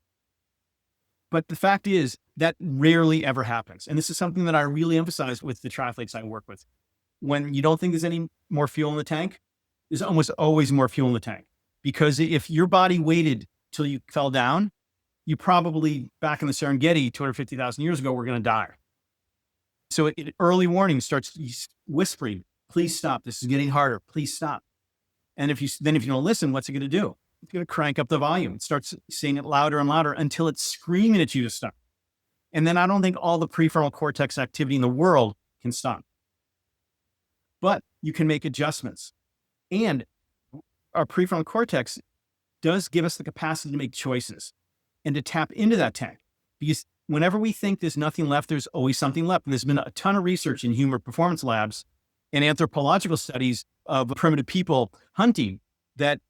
But the fact is that rarely ever happens. And this is something that I really emphasize with the triathletes I work with. When you don't think there's any more fuel in the tank, there's almost always more fuel in the tank. Because if your body waited till you fell down, you probably, back in the Serengeti 250,000 years ago, were going to die. So early warning starts whispering, please stop. This is getting harder. Please stop. And if you don't listen, what's it going to do? It's going to crank up the volume. It starts saying it louder and louder until it's screaming at you to stop. And then I don't think all the prefrontal cortex activity in the world can stop. But you can make adjustments. And our prefrontal cortex does give us the capacity to make choices and to tap into that tank. Because whenever we think there's nothing left, there's always something left. And there's been a ton of research in human performance labs and anthropological studies of primitive people hunting that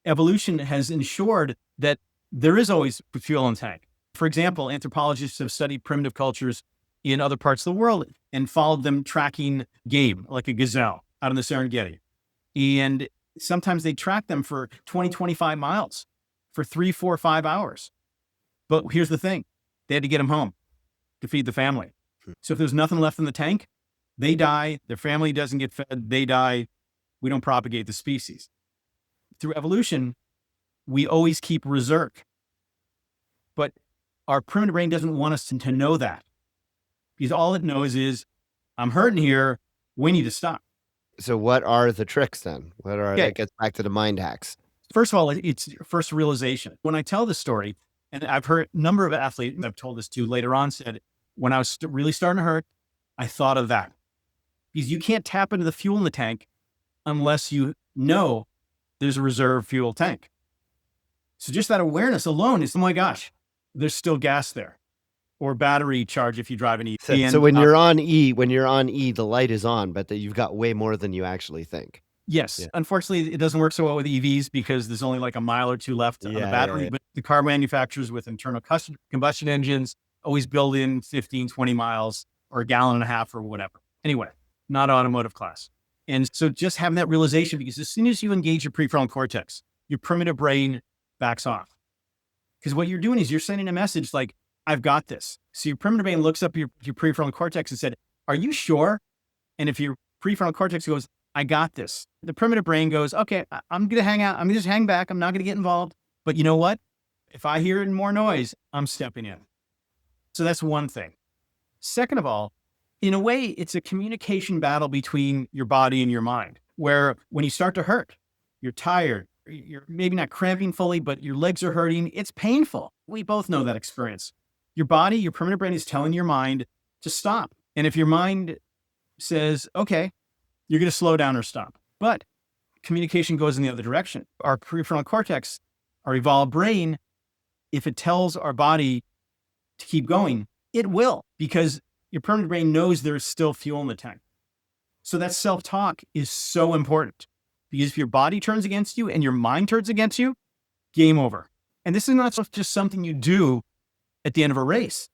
evolution has ensured that there is always fuel in the tank. For example, anthropologists have studied primitive cultures in other parts of the world and followed them tracking game, like a gazelle out in the Serengeti. And sometimes they track them for 20, 25 miles for 3, 4, 5 hours. But here's the thing. They had to get them home to feed the family. So if there's nothing left in the tank, they die. Their family doesn't get fed. They die. We don't propagate the species. Through evolution, we always keep reserve. But our primitive brain doesn't want us to know that. Because all it knows is, I'm hurting here. We need to stop. So what are the tricks then? That gets back to the mind hacks. First of all, it's first realization. When I tell this story, and I've heard a number of athletes I've told this to later on said, when I was really starting to hurt, I thought of that. Because you can't tap into the fuel in the tank unless you know there's a reserve fuel tank. So just that awareness alone is, oh my gosh, there's still gas there, or battery charge if you drive an EV. So when you're on E, the light is on, but that you've got way more than you actually think. Yes. Yeah. Unfortunately, it doesn't work so well with EVs because there's only like a mile or two left on the battery. Yeah. But the car manufacturers with internal combustion engines always build in 15, 20 miles or a gallon and a half or whatever. Anyway, not automotive class. And so just having that realization, because as soon as you engage your prefrontal cortex, your primitive brain backs off. Because what you're doing is you're sending a message like, I've got this. So your primitive brain looks up your prefrontal cortex and said, are you sure? And if your prefrontal cortex goes, I got this, the primitive brain goes, okay, I'm going to hang out. I'm going to just hang back. I'm not going to get involved. But you know what? If I hear more noise, I'm stepping in. So that's one thing. Second of all, in a way, it's a communication battle between your body and your mind, where when you start to hurt, you're tired, you're maybe not cramping fully, but your legs are hurting. It's painful. We both know that experience. Your body, your primitive brain is telling your mind to stop. And if your mind says, okay, you're going to slow down or stop. But communication goes in the other direction. Our prefrontal cortex, our evolved brain, if it tells our body to keep going, it will, because your primitive brain knows there's still fuel in the tank. So that self-talk is so important, because if your body turns against you and your mind turns against you, game over. And this is not just something you do at the end of a race,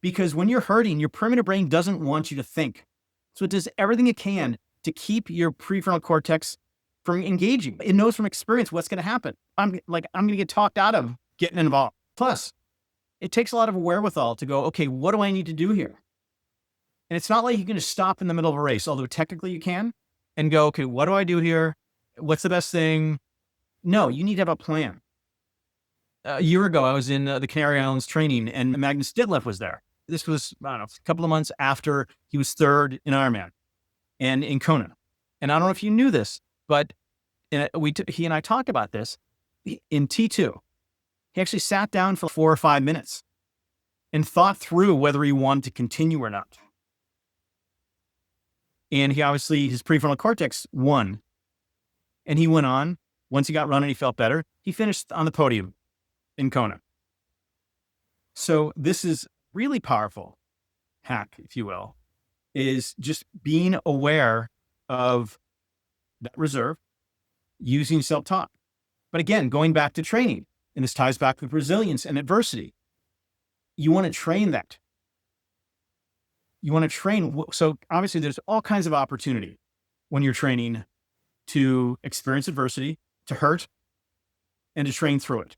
because when you're hurting, your primitive brain doesn't want you to think. So it does everything it can to keep your prefrontal cortex from engaging. It knows from experience what's going to happen. I'm going to get talked out of getting involved. Plus, it takes a lot of wherewithal to go, okay, what do I need to do here? And it's not like you're going to stop in the middle of a race, although technically you can, and go, okay, what do I do here? What's the best thing? No, you need to have a plan. A year ago, I was in the Canary Islands training, and Magnus Ditlev was there. This was, I don't know, a couple of months after he was third in Ironman and in Kona. And I don't know if you knew this, but he and I talked about this in T2. He actually sat down for 4 or 5 minutes and thought through whether he wanted to continue or not. And he obviously, his prefrontal cortex won. And he went on, once he got running, he felt better. He finished on the podium in Kona. So this is really powerful hack, if you will, is just being aware of that reserve, using self-talk. But again, going back to training, and this ties back with resilience and adversity. You want to train that. You want to train. So obviously there's all kinds of opportunity when you're training to experience adversity, to hurt, and to train through it.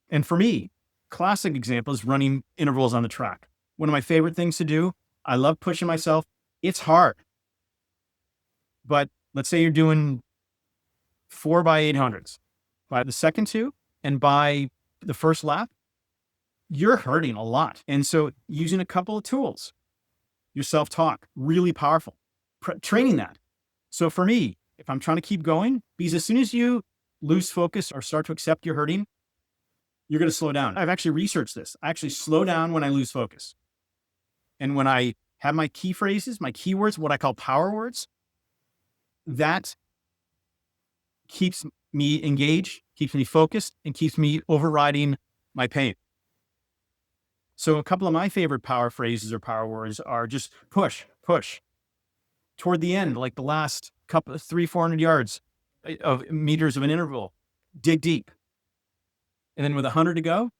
And for me, classic example is running intervals on the track. One of my favorite things to do. I love pushing myself. It's hard. But let's say you're doing 4x800s. By the second two and by the first lap, you're hurting a lot. And so using a couple of tools, your self-talk, really powerful. Training that. So for me, if I'm trying to keep going, because as soon as you lose focus or start to accept you're hurting, you're going to slow down. I've actually researched this. I actually slow down when I lose focus. And when I have my key phrases, my keywords, what I call power words, that keeps me engaged, keeps me focused, and keeps me overriding my pain. So a couple of my favorite power phrases or power words are just push, push. Toward the end, like the last couple of 300-400 yards of meters of an interval, dig deep. And then with 100 to go,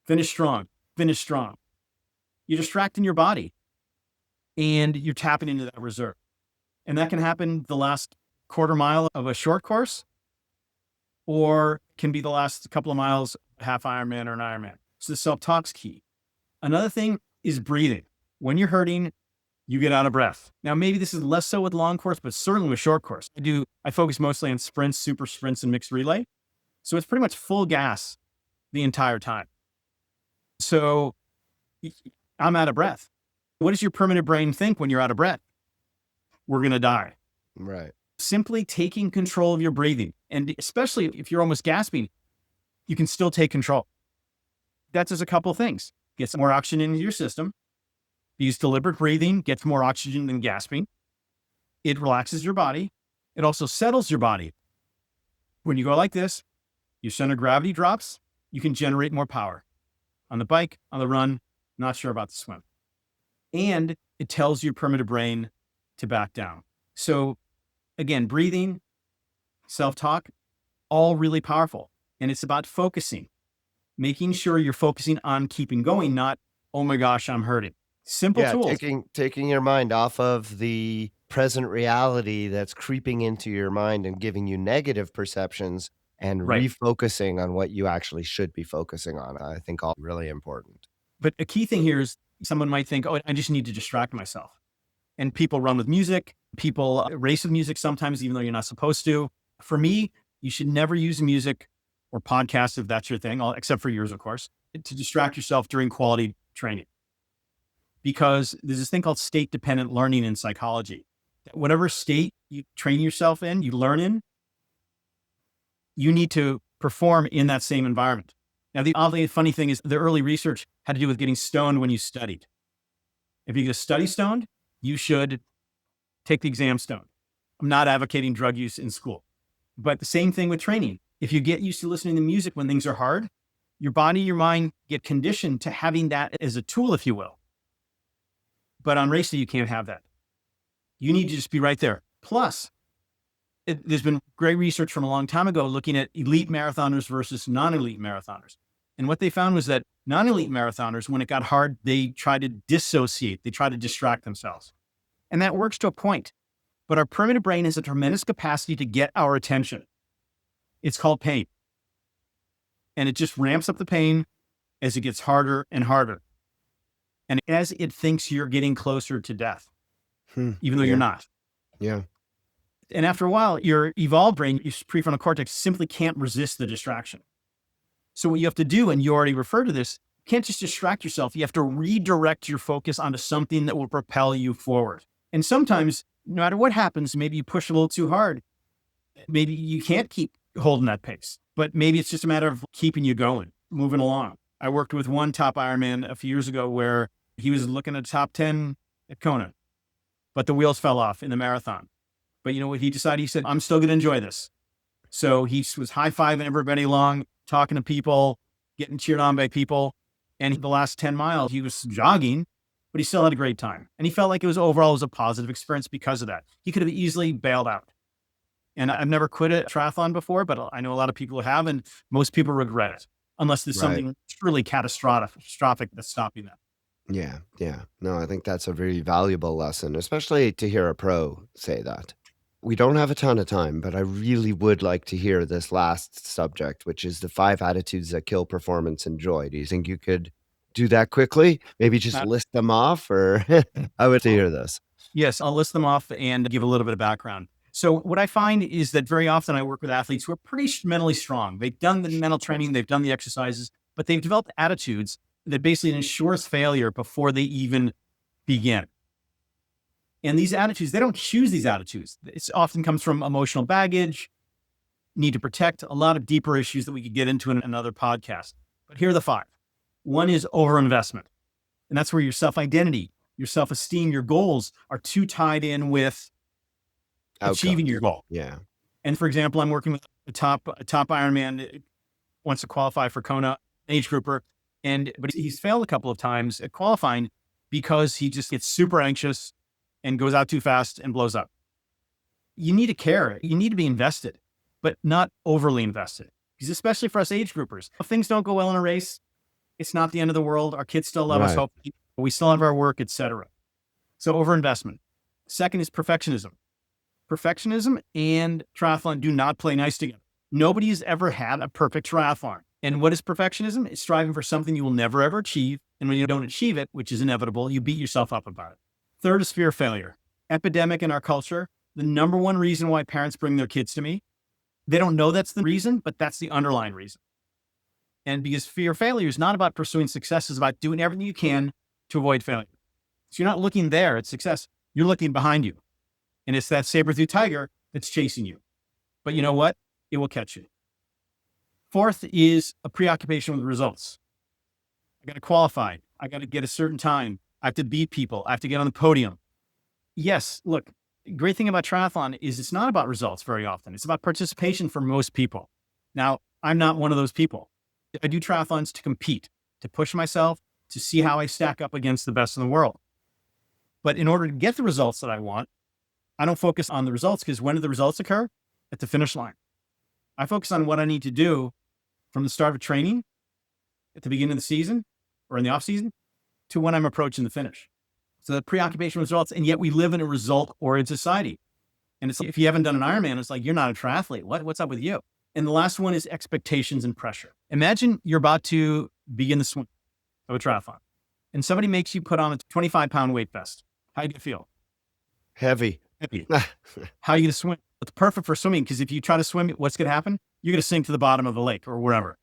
finish strong, finish strong. You're distracting your body and you're tapping into that reserve. And that can happen the last quarter mile of a short course, or can be the last couple of miles, half Ironman or an Ironman. So the self-talk's key. Another thing is breathing. When you're hurting, you get out of breath. Now, maybe this is less so with long course, but certainly with short course. I focus mostly on sprints, super sprints, and mixed relay. So it's pretty much full gas the entire time. So I'm out of breath. What does your primitive brain think when you're out of breath? We're going to die. Right. Simply taking control of your breathing. And especially if you're almost gasping, you can still take control. That's just a couple of things. Get some more oxygen into your system. Use deliberate breathing, gets more oxygen than gasping. It relaxes your body. It also settles your body. When you go like this, your center of gravity drops. You can generate more power. On the bike, on the run, not sure about the swim. And it tells your primitive brain to back down. So again, breathing, self-talk, all really powerful. And it's about focusing, making sure you're focusing on keeping going, not, oh my gosh, I'm hurting. Simple tools. Taking your mind off of the present reality that's creeping into your mind and giving you negative perceptions and refocusing on what you actually should be focusing on. I think all really important. But a key thing here is someone might think, oh, I just need to distract myself. And people run with music. People race with music sometimes, even though you're not supposed to. For me, you should never use music or podcasts if that's your thing, except for yours, of course, to distract yourself during quality training. Because there's this thing called state-dependent learning in psychology. Whatever state you train yourself in, you learn in, you need to perform in that same environment. Now, the oddly funny thing is the early research had to do with getting stoned when you studied. If you get study stoned, you should take the exam stoned. I'm not advocating drug use in school, but the same thing with training. If you get used to listening to music when things are hard, your body, your mind get conditioned to having that as a tool, if you will. But on race day, you can't have that. You need to just be right there. Plus, there's been great research from a long time ago looking at elite marathoners versus non-elite marathoners. And what they found was that non-elite marathoners, when it got hard, they try to dissociate. They try to distract themselves. And that works to a point. But our primitive brain has a tremendous capacity to get our attention. It's called pain. And it just ramps up the pain as it gets harder and harder. And as it thinks you're getting closer to death, even though you're not. Yeah. And after a while, your evolved brain, your prefrontal cortex, simply can't resist the distraction. So what you have to do, and you already referred to this, you can't just distract yourself. You have to redirect your focus onto something that will propel you forward. And sometimes, no matter what happens, maybe you push a little too hard. Maybe you can't keep holding that pace, but maybe it's just a matter of keeping you going, moving along. I worked with one top Ironman a few years ago where he was looking at top 10 at Kona, but the wheels fell off in the marathon. But you know what he decided? He said, I'm still going to enjoy this. So he was high-fiving everybody along, talking to people, getting cheered on by people. And the last 10 miles, he was jogging, but he still had a great time. And he felt like it was a positive experience because of that. He could have easily bailed out. And I've never quit a triathlon before, but I know a lot of people who have, and most people regret it unless there's Right. something truly catastrophic that's stopping them. Yeah. Yeah. No, I think that's a very valuable lesson, especially to hear a pro say that. We don't have a ton of time, but I really would like to hear this last subject, which is the 5 attitudes that kill performance and joy. Do you think you could do that quickly? Maybe just Uh, list them off, or I would to hear this. Yes, I'll list them off and give a little bit of background. So what I find is that very often I work with athletes who are pretty mentally strong. They've done the mental training, they've done the exercises, but they've developed attitudes that basically ensures failure before they even begin. And these attitudes, they don't choose these attitudes. It often comes from emotional baggage, need to protect, a lot of deeper issues that we could get into in another podcast. But here are the 5. One is overinvestment. And that's where your self-identity, your self-esteem, your goals are too tied in with achieving Outcomes. your goal. Yeah. And for example, I'm working with a top Ironman, wants to qualify for Kona, age grouper, but he's failed a couple of times at qualifying because he just gets super anxious and goes out too fast and blows up. You need to care. You need to be invested, but not overly invested. Because especially for us age groupers, if things don't go well in a race, it's not the end of the world. Our kids still love us, Right. hopefully. We still have our work, etc. So overinvestment. Second is perfectionism. Perfectionism and triathlon do not play nice together. Nobody has ever had a perfect triathlon. And what is perfectionism? It's striving for something you will never, ever achieve. And when you don't achieve it, which is inevitable, you beat yourself up about it. Third is fear of failure. Epidemic in our culture. The number one reason why parents bring their kids to me, they don't know that's the reason, but that's the underlying reason. And because fear of failure is not about pursuing success, it's about doing everything you can to avoid failure. So you're not looking there at success, you're looking behind you. And it's that saber-tooth tiger that's chasing you. But you know what? It will catch you. Fourth is a preoccupation with results. I got to qualify. I got to get a certain time. I have to beat people. I have to get on the podium. Yes, look, the great thing about triathlon is it's not about results very often. It's about participation for most people. Now, I'm not one of those people. I do triathlons to compete, to push myself, to see how I stack up against the best in the world. But in order to get the results that I want, I don't focus on the results, because when do the results occur? At the finish line. I focus on what I need to do from the start of training, at the beginning of the season or in the off season, to when I'm approaching the finish. So the preoccupation with results, and yet we live in a result-oriented society. And it's like, if you haven't done an Ironman, it's like, you're not a triathlete. What's up with you? And the last one is expectations and pressure. Imagine you're about to begin the swim of a triathlon, and somebody makes you put on a 25-pound weight vest. How do you feel? Heavy. Heavy. How are you going to swim? It's perfect for swimming, because if you try to swim, what's going to happen? You're going to sink to the bottom of the lake or wherever.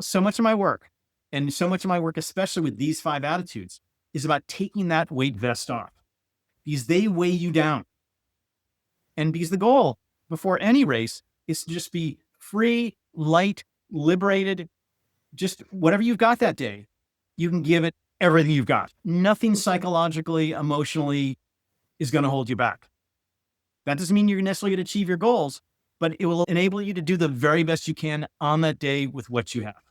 So much of my work, especially with these 5 attitudes, is about taking that weight vest off, because they weigh you down. And because the goal before any race is to just be free, light, liberated, just whatever you've got that day, you can give it everything you've got. Nothing psychologically, emotionally is going to hold you back. That doesn't mean you're necessarily going to achieve your goals, but it will enable you to do the very best you can on that day with what you have.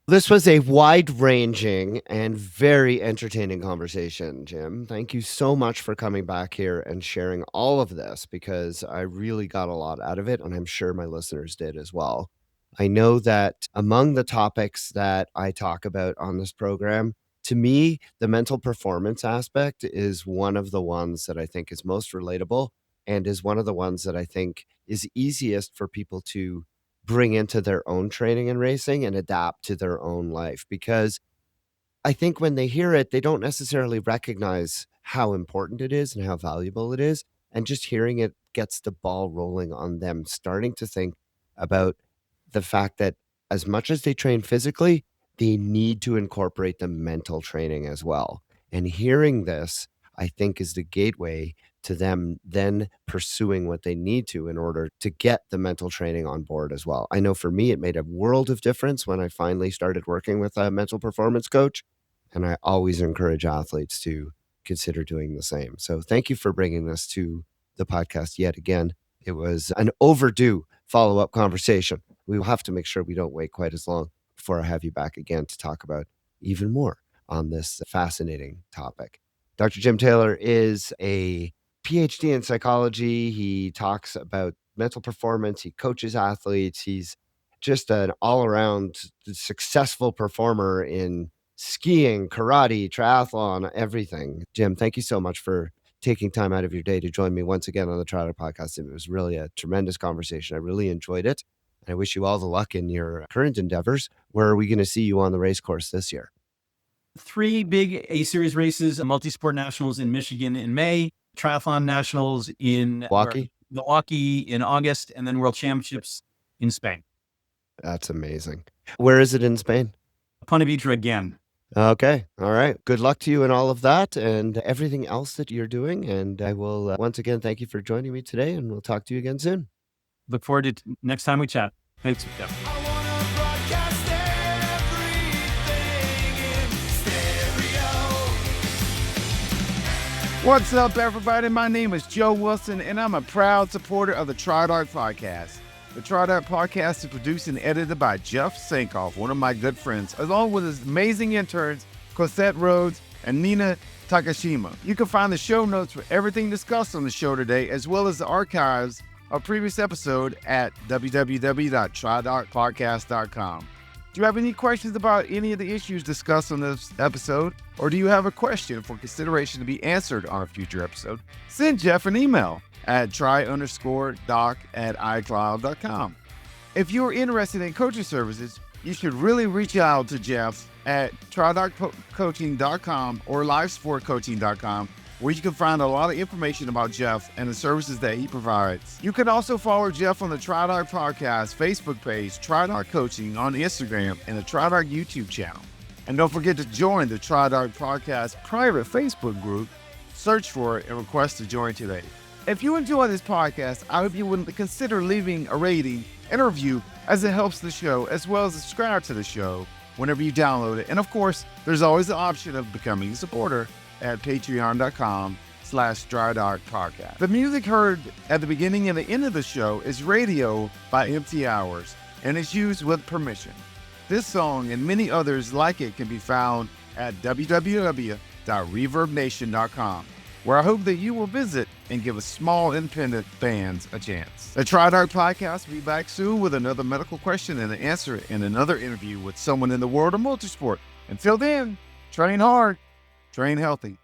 This was a wide-ranging and very entertaining conversation, Jim. Thank you so much for coming back here and sharing all of this, because I really got a lot out of it, and I'm sure my listeners did as well. I know that among the topics that I talk about on this program, to me, the mental performance aspect is one of the ones that I think is most relatable, and is one of the ones that I think is easiest for people to bring into their own training and racing and adapt to their own life. Because I think when they hear it, they don't necessarily recognize how important it is and how valuable it is. And just hearing it gets the ball rolling on them starting to think about the fact that as much as they train physically, they need to incorporate the mental training as well. And hearing this, I think, is the gateway to them then pursuing what they need to in order to get the mental training on board as well. I know for me, it made a world of difference when I finally started working with a mental performance coach. And I always encourage athletes to consider doing the same. So thank you for bringing this to the podcast yet again. It was an overdue follow-up conversation. We will have to make sure we don't wait quite as long before I have you back again to talk about even more on this fascinating topic. Dr. Jim Taylor is a PhD in psychology. He talks about mental performance. He coaches athletes. He's just an all-around successful performer in skiing, karate, triathlon, everything. Jim, thank you so much for taking time out of your day to join me once again on the TriDoc podcast. It was really a tremendous conversation. I really enjoyed it. And I wish you all the luck in your current endeavors. Where are we going to see you on the race course this year? 3 big A-Series races, multi-sport nationals in Michigan in May, triathlon nationals in Milwaukee in August, and then world championships in Spain. That's amazing. Where is it in Spain? Ponte Vedra again. Okay. All right. Good luck to you in all of that and everything else that you're doing. And I will once again thank you for joining me today, and we'll talk to you again soon. Look forward to next time we chat. Thanks, Jeff. What's up, everybody? My name is Joe Wilson, and I'm a proud supporter of the TriDoc podcast. The TriDoc podcast is produced and edited by Jeff Sankoff, one of my good friends, along with his amazing interns, Cosette Rhodes and Nina Takashima. You can find the show notes for everything discussed on the show today, as well as the archives of previous episode at www.tridocpodcast.com. Do you have any questions about any of the issues discussed on this episode? Or do you have a question for consideration to be answered on a future episode? Send Jeff an email at try_doc@icloud.com. If you're interested in coaching services, you should really reach out to Jeff at tridoccoaching.com or livesportcoaching.com, where you can find a lot of information about Jeff and the services that he provides. You can also follow Jeff on the TriDoc Podcast Facebook page, TriDoc Coaching on Instagram, and the TriDoc YouTube channel. And don't forget to join the TriDoc Podcast private Facebook group. Search for it and request to join today. If you enjoy this podcast, I hope you would consider leaving a rating and a review, as it helps the show, as well as subscribe to the show whenever you download it. And of course, there's always the option of becoming a supporter at patreon.com/TriDoc podcast. The music heard at the beginning and the end of the show is Radio by Empty Hours, and is used with permission. This song and many others like it can be found at www.reverbnation.com, where I hope that you will visit and give a small independent bands a chance. The TriDoc podcast will be back soon with another medical question and an answer in another interview with someone in the world of multisport. Until then, train hard, train healthy.